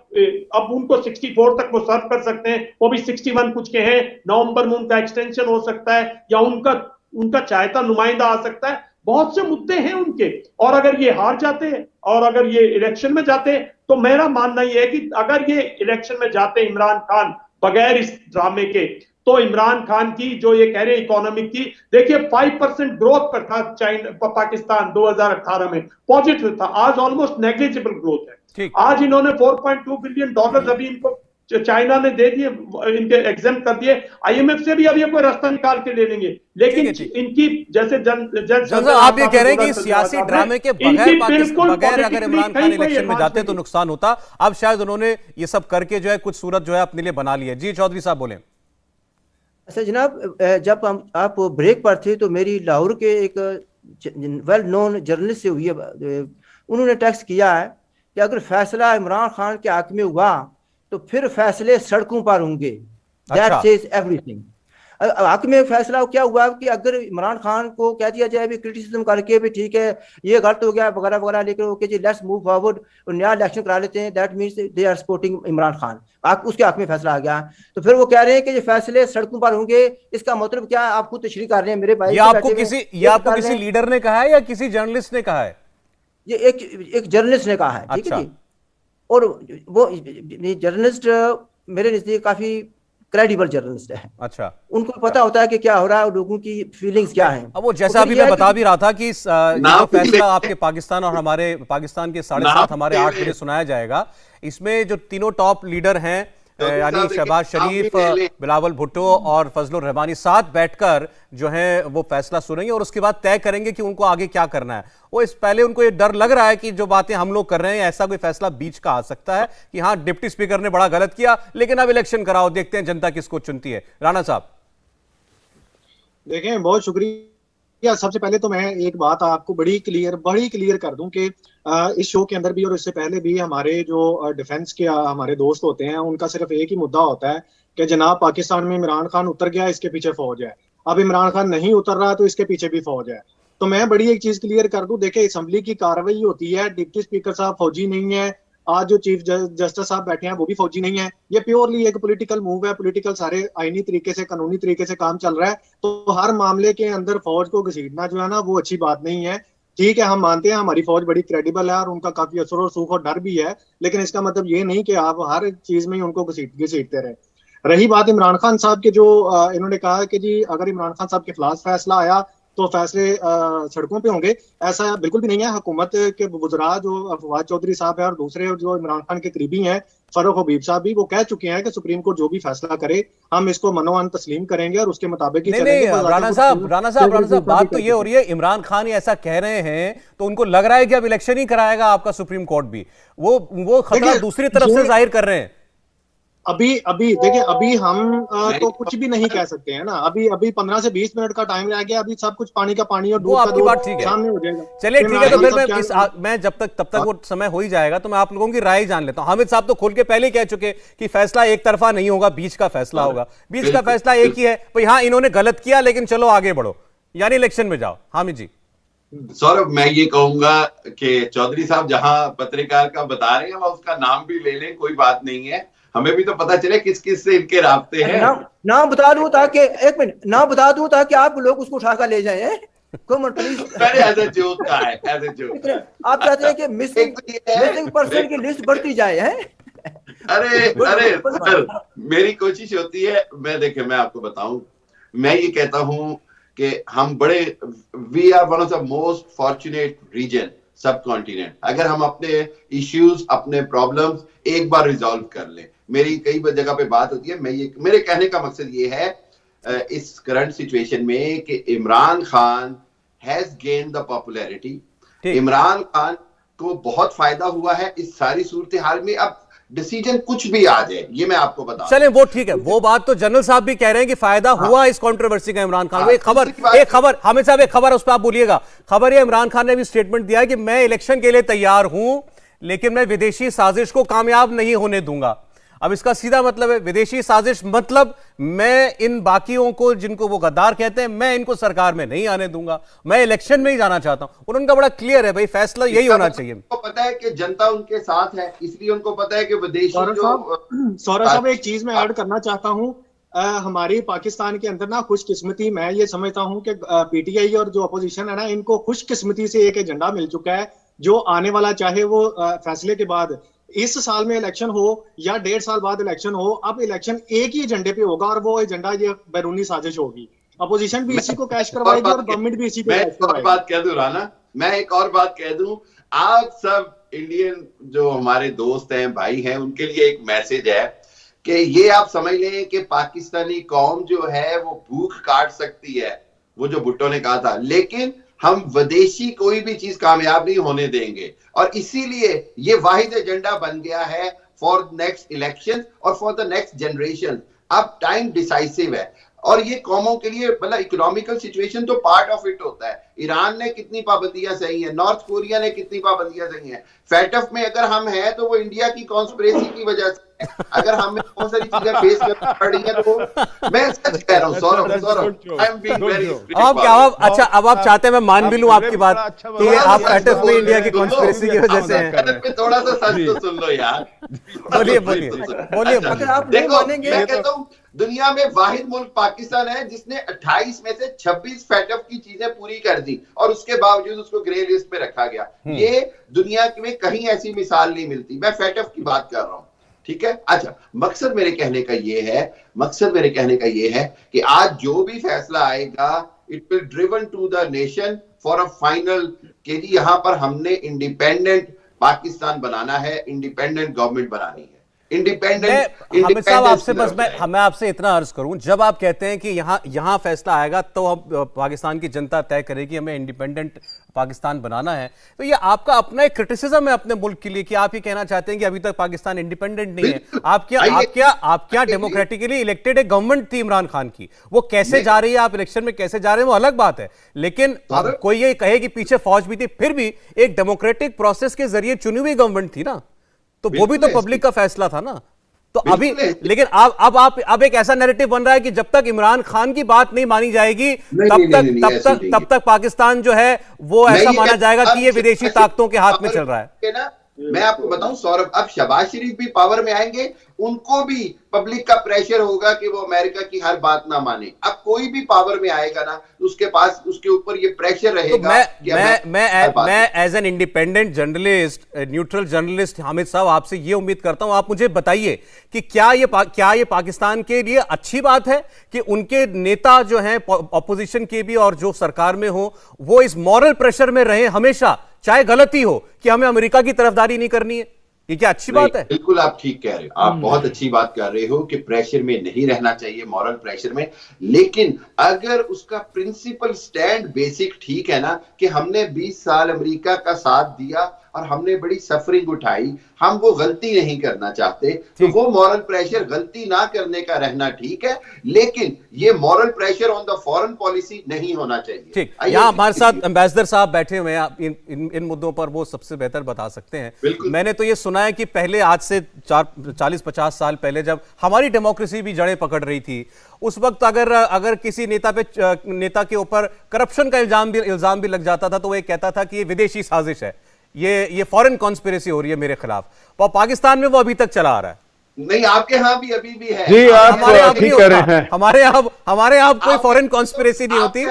अब उनको 64 तक वो सर्व कर सकते हैं, वो भी 61 कुछ के हैं, नवंबर में उनका एक्सटेंशन हो सकता है या उनका चाहता नुमाइंदा आ सकता है, बहुत से मुद्दे हैं उनके। और अगर ये हार जाते हैं और अगर ये इलेक्शन में जाते हैं, तो मेरा मानना ये है कि अगर ये इलेक्शन में जाते इमरान खान बगैर इस ड्रामे के, तो इमरान खान की जो ये कह रहे हैं इकोनॉमिक की, देखिए 5% ग्रोथ पर था पाकिस्तान 2018 में, पॉजिटिव था, आज ऑलमोस्ट नेग्लिजिबल ग्रोथ है। आज इन्होंने $4.2 बिलियन अभी इनको चाइना ने दे दिए, इनके एग्जाम कर दिए, आईएमएफ से भी अब ये कोई रास्ता निकाल के ले लेंगे। लेकिन इनकी जैसे आप ये कह रहे हैं कि सियासी ड्रामे के बगैर अगर इमरान खान इलेक्शन में जाते तो नुकसान होता, अब शायद उन्होंने ये सब करके जो है कुछ सूरत जो है अपने लिए बना ली है। जी चौधरी साहब बोले। अच्छा जनाब, जब आप ब्रेक पर थे तो मेरी लाहौर के एक वेल नोन जर्नलिस्ट से हुई है, उन्होंने टेक्स्ट किया है कि अगर फैसला इमरान खान के हक में हुआ तो फिर फैसले सड़कों पर होंगे। That says everything. हक में फैसला क्या हुआ कि अगर इमरान खान को कह दिया जाए भी क्रिटिसिज्म करके भी ठीक है ये गलत हो गया वगैरह वगैरह, लेकिन ओके जी लेट्स मूव फॉरवर्ड और नया इलेक्शन करा लेते हैं, that means they are supporting Imran Khan, उसके हक में फैसला आ गया। तो फिर वो कह रहे हैं कि ये फैसले सड़कों पर होंगे, इसका मतलब क्या है? आप खुद तशरीह कर रहे हैं मेरे भाई। ये आपको किसी लीडर ने कहा है या किसी जर्नलिस्ट ने कहा है? ये एक जर्नलिस्ट ने कहा है, ठीक है जी। और वो जर्नलिस्ट मेरे नजदीक काफी क्रेडिबल जर्नलिस्ट है। अच्छा, उनको पता होता है कि क्या हो रहा है और लोगों की फीलिंग्स क्या हैं। अब वो जैसा अभी मैं बता भी रहा था कि जो फैसला आपके पाकिस्तान और हमारे पाकिस्तान के 7:30 हमारे 8 बजे सुनाया जाएगा, इसमें जो तीनों टॉप लीडर हैं यानी शहबाज शरीफ, बिलावल भुट्टो और फजलुर रहमानी साथ बैठकर जो है वो फैसला सुनेंगे और उसके बाद तय करेंगे कि उनको आगे क्या करना है। वो इस पहले उनको ये डर लग रहा है कि जो बातें हम लोग कर रहे हैं ऐसा कोई फैसला बीच का आ सकता है कि हाँ डिप्टी स्पीकर ने बड़ा गलत किया, लेकिन अब इलेक्शन कराओ, देखते हैं जनता किसको चुनती है। राणा साहब देखें, बहुत शुक्रिया। सबसे पहले तो मैं एक बात आपको बड़ी क्लियर कर दूं कि इस शो के अंदर भी और इससे पहले भी हमारे जो डिफेंस के हमारे दोस्त होते हैं उनका सिर्फ एक ही मुद्दा होता है कि जनाब पाकिस्तान में इमरान खान उतर गया, इसके पीछे फौज है, अब इमरान खान नहीं उतर रहा तो इसके पीछे भी फौज है। तो मैं बड़ी एक चीज क्लियर कर दूं, देखिए असेंबली की कार्रवाई होती है, डिप्टी स्पीकर साहब फौजी नहीं है, आज जो चीफ जस्टिस साहब बैठे हैं वो भी फौजी नहीं है, ये प्योरली एक पॉलिटिकल मूव है, पॉलिटिकल सारे आईनी तरीके से कानूनी तरीके से काम चल रहा है। तो हर मामले के अंदर फौज को घसीटना जो है ना वो अच्छी बात नहीं है। ठीक है, हम मानते हैं हमारी फौज बड़ी क्रेडिबल है और उनका काफी असर और सूख और डर भी है, लेकिन इसका मतलब ये नहीं कि आप हर चीज में ही उनको घसीटते रहे। रही बात इमरान खान साहब के, जो इन्होंने कहा कि जी अगर इमरान खान साहब के खिलाफ फैसला आया तो फैसले सड़कों पे होंगे, ऐसा बिल्कुल भी नहीं है। हुकूमत के वज़रा जो फवाद चौधरी साहब है और दूसरे जो इमरान खान के करीबी हैं फरूख हबीब साहब भी, वो कह चुके हैं कि सुप्रीम कोर्ट जो भी फैसला करे हम इसको मनोवान तस्लीम करेंगे और उसके मुताबिक ही चलेंगे। राणा साहब बात तो ये हो रही है, इमरान खान ही ऐसा कह रहे हैं तो उनको लग रहा है कि अब इलेक्शन ही कराएगा आपका सुप्रीम कोर्ट भी, वो खतरा दूसरी तरफ से जाहिर कर रहे हैं। अभी देखिए, अभी हम तो कुछ भी नहीं कह सकते हैं ना, अभी 15 से 20 मिनट का टाइम रह गया, अभी सब कुछ पानी का पानी और दूध का दूध सामने हो जाएगा। चलिए ठीक है, तो फिर मैं जब तक वो समय हो ही जाएगा तो मैं आप लोगों की राय जान लेता हूं। हामिद साहब तो खुल के पहले ही कह चुके कि फैसला एक तरफा नहीं होगा, बीच का फैसला होगा। बीच का फैसला एक ही है भाई, हाँ इन्होंने गलत किया लेकिन चलो आगे बढ़ो, यानी इलेक्शन में जाओ। हामिद जी। सौरभ, मैं ये कहूंगा कि चौधरी साहब जहां पत्रकार का बता रहे हैं वह उसका नाम भी ले लें, कोई बात नहीं है, हमें भी तो पता चले किस किस से इनके राब्ते हैं। नाम बता दूं ताकि एक मिनट नाम बता दूं ताकि आप लोग उसको उठाकर ले जाएं। एज ए जोक का है, एज ए जोक। आप चाहते हैं कि मिसिंग पर्सन की लिस्ट बढ़ती जाए है? अरे सर, मेरी कोशिश होती है, मैं आपको बताऊं, मैं ये कहता हूं कि हम we are one of the most fortunate region subcontinent. अगर हम अपने इश्यूज, अपने प्रॉब्लम्स एक बार रिजॉल्व कर लें, मेरी कई जगह पे बात होती है, मेरे कहने का मकसद ये है इस करंट सिचुएशन में कि Imran Khan has gain the popularity. Imran Khan को बहुत फायदा हुआ है इस सारी सूरत हाल में। अब डिसीजन कुछ भी आ जाए, ये मैं आपको बता। चलें वो ठीक है, वो बात तो जनरल साहब भी कह रहे हैं कि फायदा हुआ इस कंट्रोवर्सी का इमरान खान। एक खबर हामिद साहब, एक खबर उस पर आप बोलिएगा। खबर है इमरान खान ने भी स्टेटमेंट दिया है कि मैं इलेक्शन के लिए तैयार हूं, लेकिन मैं विदेशी साजिश को कामयाब नहीं होने दूंगा। अब इसका सीधा मतलब है विदेशी साजिश मतलब मैं इन बाकियों को, जिनको वो गद्दार कहते हैं, मैं इनको सरकार में नहीं आने दूंगा, मैं इलेक्शन में ही जाना चाहता हूं। और उनका बड़ा क्लियर है भाई, फैसला यही होना चाहिए। उनको पता है कि जनता उनके साथ है, इसलिए उनको पता है कि विदेशी सौरभ साहब एक चीज मैं ऐड करना चाहता हूं। हमारी पाकिस्तान के अंदर ना खुशकिस्मती, मैं ये समझता हूं कि पीटीआई और जो अपोजिशन है ना, इनको खुशकिस्मती से एक एजेंडा मिल चुका है जो आने वाला, चाहे वो फैसले के बाद इस साल में इलेक्शन हो या 1.5 साल बाद इलेक्शन हो, अब इलेक्शन एक ही एजेंडे पे होगा और वो एजेंडा ये बैरूनी साजिश होगी। अपोजिशन भी इसी को कैश करवाएगी और गवर्नमेंट भी इसी को कैश करवाएगी। बात कह दूं राना, मैं एक और बात कह दूं, आप सब इंडियन जो हमारे दोस्त हैं, भाई हैं, उनके लिए एक मैसेज है कि ये आप समझ लें कि पाकिस्तानी कौम जो है वो भूख काट सकती है, वो जो भुट्टो ने कहा था, लेकिन हम विदेशी कोई भी चीज कामयाब नहीं होने देंगे। और इसीलिए ये वाहिद एजेंडा बन गया है फॉर नेक्स्ट इलेक्शन और फॉर द नेक्स्ट जनरेशन। अब टाइम डिसाइसिव है और ये कौमों के लिए, मतलब इकोनॉमिकल सिचुएशन तो पार्ट ऑफ इट होता है। ईरान ने कितनी पाबंदियां सही हैं, नॉर्थ कोरिया ने कितनी पाबंदियां सही हैं। फैटफ में अगर हम हैं तो वो इंडिया की कॉन्स्पिरेसी की वजह से, अगर हमें बहुत सारी चीजें फेस करनी पड़ रही है, तो मैं सच कह रहा हूँ Saurabh, I am being very. अच्छा, अब आप चाहते हैं मैं मान भी लूं आपकी बात कि आप फैटफ में इंडिया की कॉन्स्पिरेसी की वजह से हैं। थोड़ा सा सच तो सुन लो यार। बोलिए बोलिए बोलिए। देखो मैं कहता हूँ दुनिया में वाहिद मुल्क पाकिस्तान है जिसने 28 में से 26 फैटफ की चीजें पूरी कर दी और उसके बावजूद उसको ग्रे लिस्ट पे रखा गया। ये दुनिया में कहीं ऐसी मिसाल नहीं मिलती। मैं फैटफ की बात कर रहा हूं, ठीक है। अच्छा, मकसद मेरे कहने का ये है कि आज जो भी फैसला आएगा, it will driven to the nation for a final, कि जी यहां पर हमने इंडिपेंडेंट पाकिस्तान बनाना है, इंडिपेंडेंट गवर्नमेंट बनानी है, हामिद साहब आपसे बस मैं आपसे इतना अर्ज करूं, जब आप कहते हैं कि यहां फैसला आएगा तो अब पाकिस्तान की जनता तय करेगी हमें इंडिपेंडेंट पाकिस्तान बनाना है, तो ये आपका अपना एक क्रिटिसिज्म है अपने मुल्क के लिए कि आप ये कहना चाहते हैं कि अभी तक पाकिस्तान इंडिपेंडेंट नहीं है। आप क्या डेमोक्रेटिकली इलेक्टेड एक गवर्नमेंट थी इमरान खान की, वो कैसे जा रही है, आप इलेक्शन में कैसे जा रहे हैं वो अलग बात है, लेकिन कोई ये कहे कि पीछे फौज भी थी, फिर भी एक डेमोक्रेटिक प्रोसेस के जरिए चुनी हुई गवर्नमेंट थी ना, तो वो भी तो पब्लिक का फैसला था ना। तो अभी लेकिन अब एक ऐसा नैरेटिव बन रहा है कि जब तक इमरान खान की बात नहीं मानी जाएगी तब तक पाकिस्तान जो है वो ऐसा माना जाएगा कि ये विदेशी ताकतों के हाथ में चल रहा है। मैं आपको बताऊं सौरभ, अब शहबाज शरीफ भी पावर में आएंगे, उनको भी पब्लिक का प्रेशर होगा कि वो अमेरिका की हर बात ना माने। अब कोई भी पावर में आएगा ना, उसके पास उसके ऊपर ये प्रेशर रहेगा। तो मैं as an independent journalist, neutral journalist Hamid साहब आपसे ये उम्मीद करता हूं, आप मुझे बताइए कि क्या ये पाकिस्तान के लिए अच्छी बात है कि उनके नेता जो हैं ऑपोजिशन के भी और जो सरकार में हो, वो इस मॉरल प्रेशर में रहे हमेशा, चाहे गलती हो, कि हमें अमेरिका की तरफदारी नहीं करनी है? ये क्या अच्छी बात है? बिल्कुल आप ठीक कह रहे हो, आप बहुत अच्छी बात कर रहे हो कि प्रेशर में नहीं रहना चाहिए, मॉरल प्रेशर में। लेकिन अगर उसका प्रिंसिपल स्टैंड बेसिक ठीक है ना, कि हमने 20 साल अमेरिका का साथ दिया और हमने बड़ी सफरिंग उठाई, हम वो गलती नहीं करना चाहते, तो वो मॉरल प्रेशर गलती ना करने का रहना ठीक है, लेकिन ये moral pressure on the foreign policy नहीं होना चाहिए। ठीक, यहाँ हमारे साथ एम्बेसडर साहब बैठे हुए हैं, इन मुद्दों पर वो सबसे बेहतर बता सकते हैं। मैंने तो ये सुना है कि पहले, आज से 40-50 साल पहले, जब हमारी डेमोक्रेसी भी जड़ें पकड़ रही थी, उस वक्त अगर किसी नेता के ऊपर करप्शन का इल्जाम भी लग जाता था तो वो कहता था कि ये विदेशी साजिश है, ये फॉरेन कॉन्स्पिरेसी हो रही है मेरे खिलाफ। पाकिस्तान में वो अभी तक चला आ रहा है। नहीं, आपके यहाँ भी अभी भी है जी, आप ठीक कर रहे हैं। हमारे यहाँ कोई फॉरेन कॉन्स्पिरेसी नहीं होती,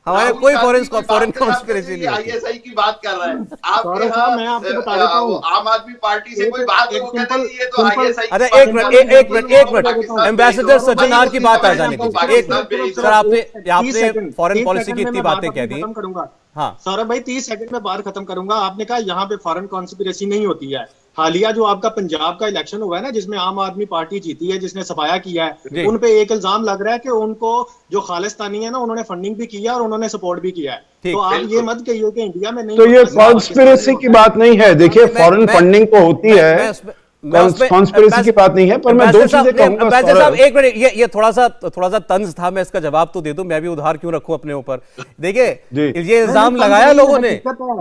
हमारे कोई फॉरेन कॉन्स्पिरेसी नहीं। आईएसआई की बात कर रहा है आपके यहाँ, मैं आपको बता देता हूँ, आम आदमी पार्टी से कोई बात हो है तो आईएसआई। अरे एक मिनट, एम्बेसडर सज्जनार की बात आ जाने दीजिए। एक मिनट सर, आपने फॉरेन पॉलिसी की इतनी बातें कह दी। हाँ सौरभ भाई, 30 सेकंड में बात खत्म करूंगा। आपने कहा यहाँ पे फॉरेन कॉन्स्पिरेसी नहीं होती है। हालिया जो आपका पंजाब का इलेक्शन हुआ है ना, जिसमें आम आदमी पार्टी जीती है, जिसने सफाया किया है, उन पे एक इल्जाम लग रहा है कि उनको जो खालिस्तानी है ना, उन्होंने फंडिंग भी किया और उन्होंने सपोर्ट भी किया है। तो आप ये मत कहिए कि इंडिया में नहीं। तो ये कॉन्स्पिरेसी की बात नहीं है। देखिए, फॉरेन फंडिंग तो होती है, कॉन्स्पिरेसी की बात नहीं है, पर मैं दो चीजें कहूंगा। एम्बेसडर साहब एक मिनट, ये थोड़ा सा तंज था, मैं इसका जवाब तो दे दूं, मैं भी उधार क्यों रखूं अपने ऊपर। देखिए ये इल्जाम लगाया लोगों ने,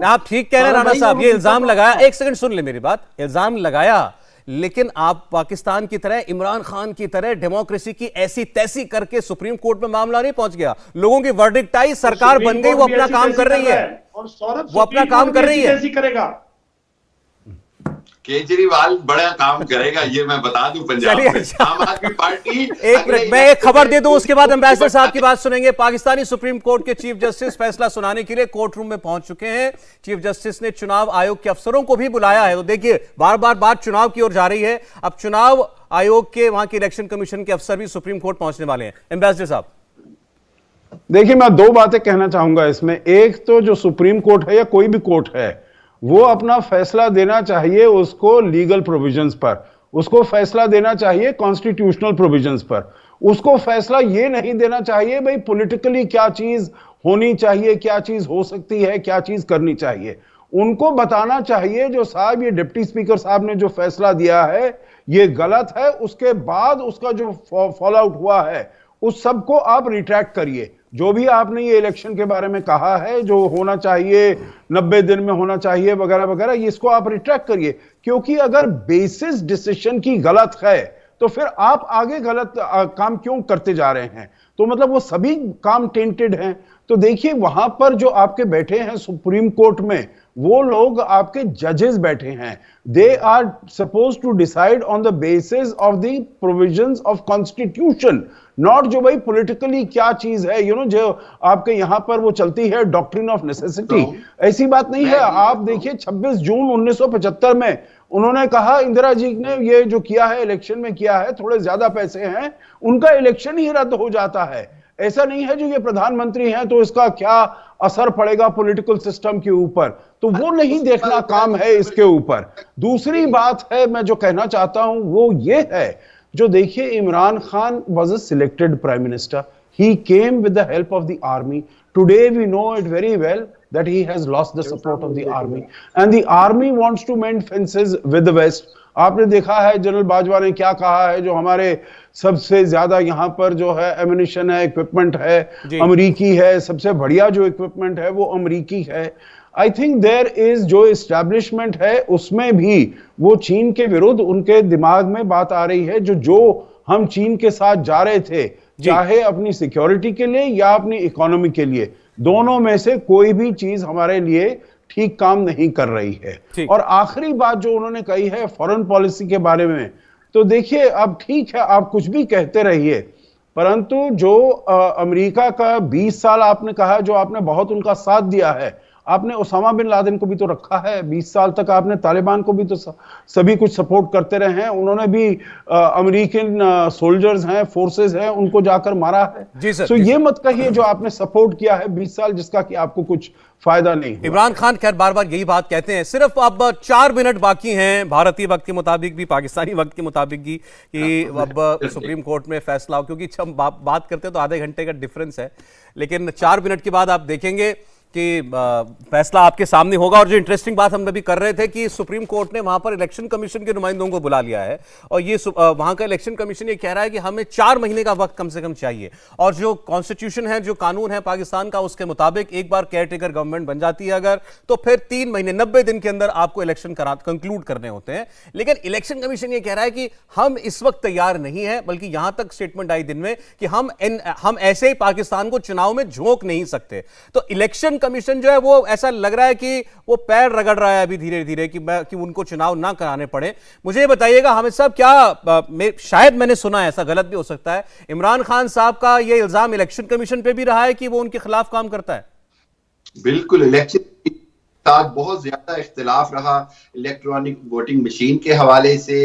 आप ठीक कह रहे हैं राणा साहब, ये इल्जाम लगाया, एक सेकंड सुन ले मेरी बात, इल्जाम लगाया, लेकिन आप पाकिस्तान की तरह, इमरान खान की तरह डेमोक्रेसी की ऐसी तैसी करके सुप्रीम कोर्ट में मामला नहीं पहुंच गया, लोगों की वर्डिक्ट आई, सरकार बन गई, वो अपना काम कर रही है, वो अपना काम कर रही है। करेगा केजरीवाल बड़ा काम करेगा, ये मैं बता दूं पंजाब में। आम आदमी पार्टी एक मिनट, मैं एक खबर दे दूं, उसके बाद एम्बेसडर साहब की बात सुनेंगे। पाकिस्तानी सुप्रीम कोर्ट के चीफ जस्टिस फैसला सुनाने के लिए कोर्ट रूम में पहुंच चुके हैं। चीफ जस्टिस ने चुनाव आयोग के अफसरों को भी बुलाया है। तो देखिए बार बार बात चुनाव की ओर जा रही है, अब चुनाव आयोग के, वहां के इलेक्शन कमीशन के अफसर भी सुप्रीम कोर्ट पहुंचने वाले हैं। एम्बेसडर साहब देखिए, मैं दो बातें कहना चाहूंगा इसमें। एक तो जो सुप्रीम कोर्ट है या कोई भी कोर्ट है, वो अपना फैसला देना चाहिए उसको लीगल प्रोविजंस पर, उसको फैसला देना चाहिए कॉन्स्टिट्यूशनल प्रोविजंस पर, उसको फैसला ये नहीं देना चाहिए भाई पॉलिटिकली क्या चीज होनी चाहिए, क्या चीज हो सकती है, क्या चीज करनी चाहिए। उनको बताना चाहिए जो साहब ये डिप्टी स्पीकर साहब ने जो फैसला दिया है ये गलत है, उसके बाद उसका जो फॉल आउट हुआ है उस सबको आप रिट्रैक्ट करिए। जो भी आपने ये इलेक्शन के बारे में कहा है, जो होना चाहिए 90 दिन में होना चाहिए वगैरह वगैरह, इसको आप रिट्रैक्ट करिए, क्योंकि अगर बेसिस डिसीजन की गलत है तो फिर आप आगे गलत काम क्यों करते जा रहे हैं? तो मतलब वो सभी काम टेंटेड हैं। तो देखिए वहां पर जो आपके बैठे हैं सुप्रीम कोर्ट में, वो लोग आपके जजेस बैठे हैं, they are suppose to decide on the basis of the provisions of constitution, not जो भाई पॉलिटिकली क्या चीज है, जो आपके यहां पर वो चलती है डॉक्ट्रिन ऑफ नेसेसिटी, ऐसी बात नहीं है। आप देखिए 26 जून 1975 में उन्होंने कहा, इंदिरा जी ने ये जो किया है इलेक्शन में किया है, थोड़े ज्यादा पैसे हैं, उनका इलेक्शन ही रद्द हो जाता है। ऐसा नहीं है जो ये प्रधानमंत्री हैं तो इसका क्या असर पड़ेगा पॉलिटिकल सिस्टम के ऊपर, तो वो नहीं देखना काम है इसके ऊपर। दूसरी बात है मैं जो कहना चाहता हूं वो ये है, जो देखिए Imran Khan was a selected prime minister, he came with the help of the army. Today we know it very well that he has lost the support of the army and the army wants to mend fences with the west. आपने देखा है general Bajwa ने क्या कहा है, जो हमारे सबसे ज्यादा यहाँ पर जो है एम्युनिशन है, इक्विपमेंट है, अमरीकी है, सबसे बढ़िया जो इक्विपमेंट है वो अमरीकी है। आई थिंक देयर इज जो एस्टैब्लिशमेंट है उसमें भी वो चीन के विरुद्ध उनके दिमाग में बात आ रही है, जो हम चीन के साथ जा रहे थे, चाहे अपनी सिक्योरिटी के लिए या अपनी इकोनॉमी के लिए, दोनों में से कोई भी चीज हमारे लिए ठीक काम नहीं कर रही है। और आखिरी बात जो उन्होंने कही है फॉरेन पॉलिसी के बारे में, तो देखिए अब ठीक है आप कुछ भी कहते रहिए, परंतु जो अमेरिका का 20 साल आपने कहा, जो आपने बहुत उनका साथ दिया है, आपने ओसामा बिन लादेन को भी तो रखा है 20 साल तक, आपने तालिबान को भी तो सभी कुछ सपोर्ट करते रहे हैं, उन्होंने भी अमेरिकन सोल्जर्स हैं, फोर्सेस हैं, उनको जाकर मारा है। तो ये मत कहिए जो आपने सपोर्ट किया है 20 साल जिसका कि आपको कुछ फायदा नहीं। इमरान खान खैर बार बार यही बात कहते हैं। सिर्फ अब 4 मिनट बाकी हैं भारतीय वक्त के मुताबिक भी, पाकिस्तानी वक्त के मुताबिक भी, कि अब सुप्रीम कोर्ट में फैसला हो, क्योंकि हम बात करते हैं तो आधे घंटे का डिफरेंस है, लेकिन 4 मिनट के बाद आप देखेंगे कि फैसला आपके सामने होगा। और जो इंटरेस्टिंग बात हम अभी कर रहे थे कि सुप्रीम कोर्ट ने वहां पर इलेक्शन कमीशन के नुमाइंदों को बुला लिया है, और ये वहां का इलेक्शन कमीशन ये कह रहा है कि हमें 4 महीने का वक्त कम से कम चाहिए, और जो कॉन्स्टिट्यूशन है, जो कानून है पाकिस्तान का, उसके मुताबिक एक बार केयरटेकर गवर्नमेंट बन जाती है अगर, तो फिर 3 महीने 90 दिन के अंदर आपको इलेक्शन कंक्लूड करने होते हैं। लेकिन इलेक्शन कमीशन ये कह रहा है कि हम इस वक्त तैयार नहीं है, बल्कि यहां तक स्टेटमेंट आई दिन में कि हम ऐसे ही पाकिस्तान को चुनाव में झोंक नहीं सकते। तो इलेक्शन कमीशन जो है वो ऐसा लग रहा है कि वो पैर रगड़ रहा है अभी धीरे धीरे कि उनको चुनाव ना कराने पड़े। मुझे ये बताइएगा हमें सब, क्या शायद मैंने सुना है, ऐसा गलत भी हो सकता है, इमरान खान साहब का ये इल्जाम इलेक्शन कमीशन पे भी रहा है कि वो उनके खिलाफ काम करता है? बिल्कुल, इलेक्शन साथ बहुत ज्यादा इख्तिलाफ रहा, इलेक्ट्रॉनिक वोटिंग मशीन के हवाले से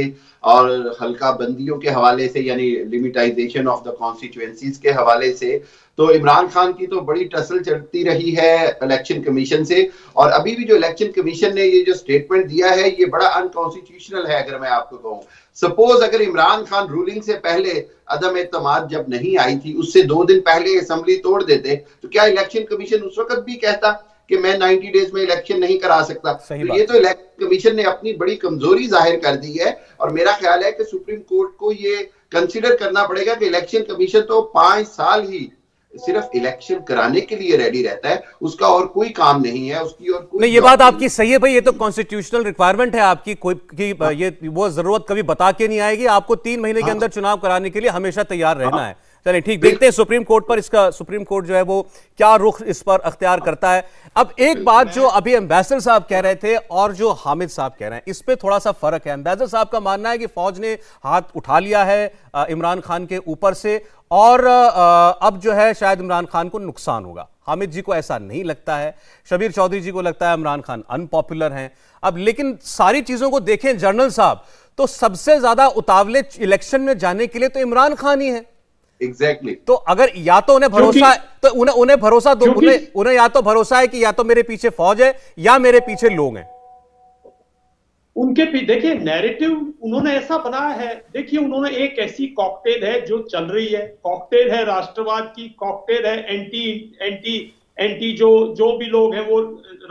और हल्का बंदियों के हवाले से, यानी लिमिटाइजेशन ऑफ द कॉन्स्टिट्यूएंसीज के हवाले से। तो इमरान खान की तो बड़ी टसल चलती रही है इलेक्शन कमीशन से, और अभी भी जो इलेक्शन कमीशन ने ये जो स्टेटमेंट दिया है ये बड़ा अनकॉन्स्टिट्यूशनल है। अगर मैं आपको कहूं, सपोज अगर इमरान खान रूलिंग से पहले अदम एतमाद जब नहीं आई थी, उससे 2 दिन पहले असेंबली तोड़ देते, तो क्या इलेक्शन कमीशन उस वक्त भी कहता कि मैं 90 डेज में इलेक्शन नहीं करा सकता। तो ये तो इलेक्शन कमीशन ने अपनी बड़ी कमजोरी जाहिर कर दी है, और मेरा ख्याल है कि सुप्रीम कोर्ट को ये कंसिडर करना पड़ेगा कि इलेक्शन कमीशन तो 5 साल ही सिर्फ इलेक्शन कराने के लिए रेडी रहता है, उसका और कोई काम नहीं है, उसकी और कोई नहीं, ये बात आपकी सही है भाई, ये तो कॉन्स्टिट्यूशनल रिक्वायरमेंट है आपकी, कोई की ये वो जरूरत कभी बता के नहीं आएगी, आपको 3 महीने के अंदर चुनाव कराने के लिए हमेशा तैयार रहना है। चलिए ठीक, देखते हैं सुप्रीम कोर्ट पर इसका, सुप्रीम कोर्ट जो है वो क्या रुख इस पर अख्तियार करता है। अब एक बात जो अभी एम्बेसडर साहब कह रहे थे और जो हामिद साहब कह रहे हैं, इस पे थोड़ा सा फर्क है। एम्बेसडर साहब का मानना है कि फौज ने हाथ उठा लिया है इमरान खान के ऊपर से, और अब जो है शायद इमरान खान को नुकसान होगा। हामिद जी को ऐसा नहीं लगता है, शबीर चौधरी जी को लगता है इमरान खान अनपॉपुलर हैं। अब लेकिन सारी चीजों को देखें जनरल साहब, तो सबसे ज्यादा उतावले इलेक्शन में जाने के लिए तो इमरान खान ही है। एग्जैक्टली तो अगर या तो उन्हें भरोसा है तो उन्हें भरोसा दो, उन्हें या तो भरोसा है कि या तो मेरे पीछे फौज है या मेरे पीछे लोग हैं। उनके देखिए नैरेटिव उन्होंने ऐसा बनाया है, देखिए उन्होंने एक ऐसी कॉकटेल है जो चल रही है, कॉकटेल है राष्ट्रवाद की, कॉकटेल है एंटी जो भी लोग हैं वो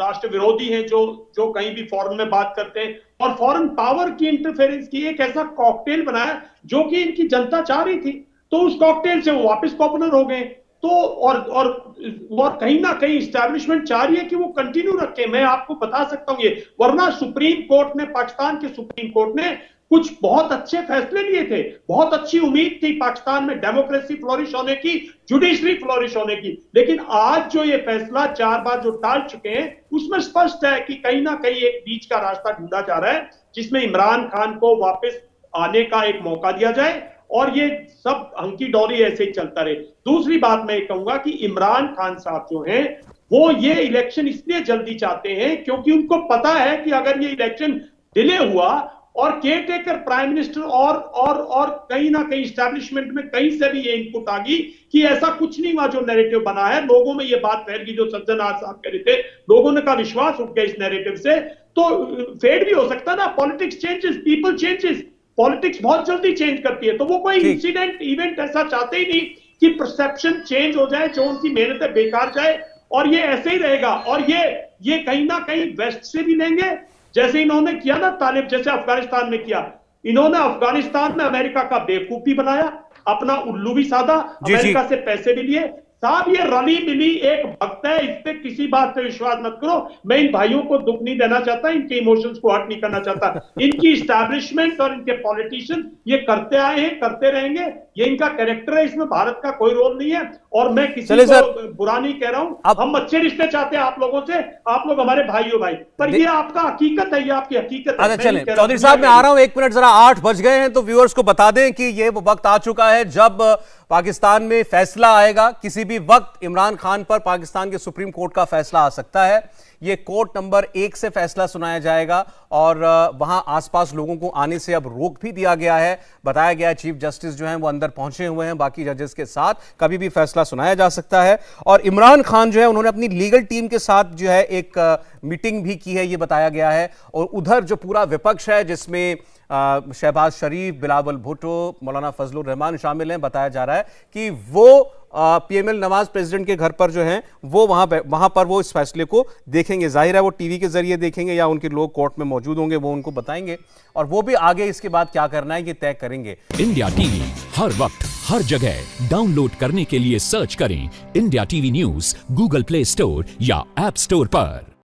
राष्ट्र विरोधी हैं, जो कहीं भी फॉरेन में बात करते हैं, और फॉरेन पावर की इंटरफेरेंस की एक ऐसा कॉकटेल बनाया जो कि इनकी जनता चाह रही थी। तो उस कॉकटेल से वो वापस पॉपुलर हो गए। तो और कहीं ना कहीं एस्टैब्लिशमेंट चाह रही है कि वो कंटिन्यू रखे। मैं आपको बता सकता हूं ये, वरना सुप्रीम कोर्ट ने, पाकिस्तान के सुप्रीम कोर्ट ने कुछ बहुत अच्छे फैसले लिए थे, बहुत अच्छी उम्मीद थी पाकिस्तान में डेमोक्रेसी फ्लोरिश होने की, जुडिशरी फ्लोरिश होने की। लेकिन आज जो ये फैसला 4 बार जो टाल चुके हैं, उसमें स्पष्ट है कि कहीं ना कहीं एक बीच का रास्ता ढूंढा जा रहा है जिसमें इमरान खान को वापस आने का एक मौका दिया जाए, और ये सब हंकी डोरी ऐसे ही चलता रहे। दूसरी बात मैं कहूंगा कि इमरान खान साहब जो हैं वो ये इलेक्शन इसलिए जल्दी चाहते हैं क्योंकि उनको पता है कि अगर ये इलेक्शन डिले हुआ और केयरटेकर प्राइम मिनिस्टर और कहीं ना कहीं एस्टैब्लिशमेंट में कहीं से भी ये इनपुट आ गई कि ऐसा कुछ नहीं हुआ जो नैरेटिव बना है, लोगों में ये बात फैल गई जो सज्जन आज साहब कह रहे थे, लोगों ने का विश्वास उठ गया इस नैरेटिव से, तो फेड भी हो सकता है ना। Politics changes, people changes, politics बहुत जल्दी चेंज करती है। तो वो कोई इंसिडेंट इवेंट ऐसा चाहते ही नहीं कि परसेप्शन चेंज हो जाए, जो उनकी मेहनतें बेकार जाए, और ये ऐसे ही रहेगा। और ये कहीं ना कहीं वेस्ट से भी लेंगे, जैसे इन्होंने किया ना तालिब, जैसे अफगानिस्तान में किया, इन्होंने अफगानिस्तान में अमेरिका का बेवकूफ भी बनाया, अपना उल्लू भी साधा, अमेरिका से पैसे भी लिए। साहब ये रली मिली एक भक्त है, इस पे किसी बात पे विश्वास मत करो। मैं इन भाइयों को दुख नहीं देना चाहता, इनके इमोशंस को हर्ट नहीं करना चाहता। इनकी एस्टैब्लिशमेंट और इनके पॉलिटिशियन ये करते आए हैं, करते रहेंगे, ये इनका कैरेक्टर है, इसमें भारत का कोई रोल नहीं है। और मैं किसी को बुरा नहीं कह रहा हूं, हम अच्छे रिश्ते चाहते हैं आप लोगों से, आप लोग हमारे भाई हो भाई, पर ये आपका हकीकत है, ये आपकी हकीकत है। चले चौधरी साहब मैं आ रहा हूं, 1 मिनट, जरा 8 बज गए हैं, तो व्यूअर्स को बता दें कि ये वो वक्त आ चुका है जब पाकिस्तान में फैसला आएगा। किसी भी वक्त इमरान खान पर पाकिस्तान के सुप्रीम कोर्ट का फैसला आ सकता है। ये कोर्ट नंबर 1 से फैसला सुनाया जाएगा, और वहां आसपास लोगों को आने से अब रोक भी दिया गया है। बताया गया है चीफ जस्टिस जो हैं वो अंदर पहुंचे हुए हैं बाकी जजेस के साथ, कभी भी फैसला सुनाया जा सकता है। और इमरान खान जो है उन्होंने अपनी लीगल टीम के साथ जो है एक मीटिंग भी की है, ये बताया गया है। और उधर जो पूरा विपक्ष है जिसमें शहबाज शरीफ, बिलावल भुट्टो, मौलाना फजलुर रहमान शामिल हैं, बताया जा रहा है कि वो पीएमएल नवाज प्रेसिडेंट के घर पर जो हैं वो वहां पर वो इस फैसले को देखेंगे। जाहिर है वो टीवी के जरिए देखेंगे या उनके लोग कोर्ट में मौजूद होंगे, वो उनको बताएंगे, और वो भी आगे इसके बाद क्या करना है ये तय करेंगे। इंडिया टीवी हर वक्त हर जगह डाउनलोड करने के लिए सर्च करें India TV news Google play store या ऐप स्टोर पर।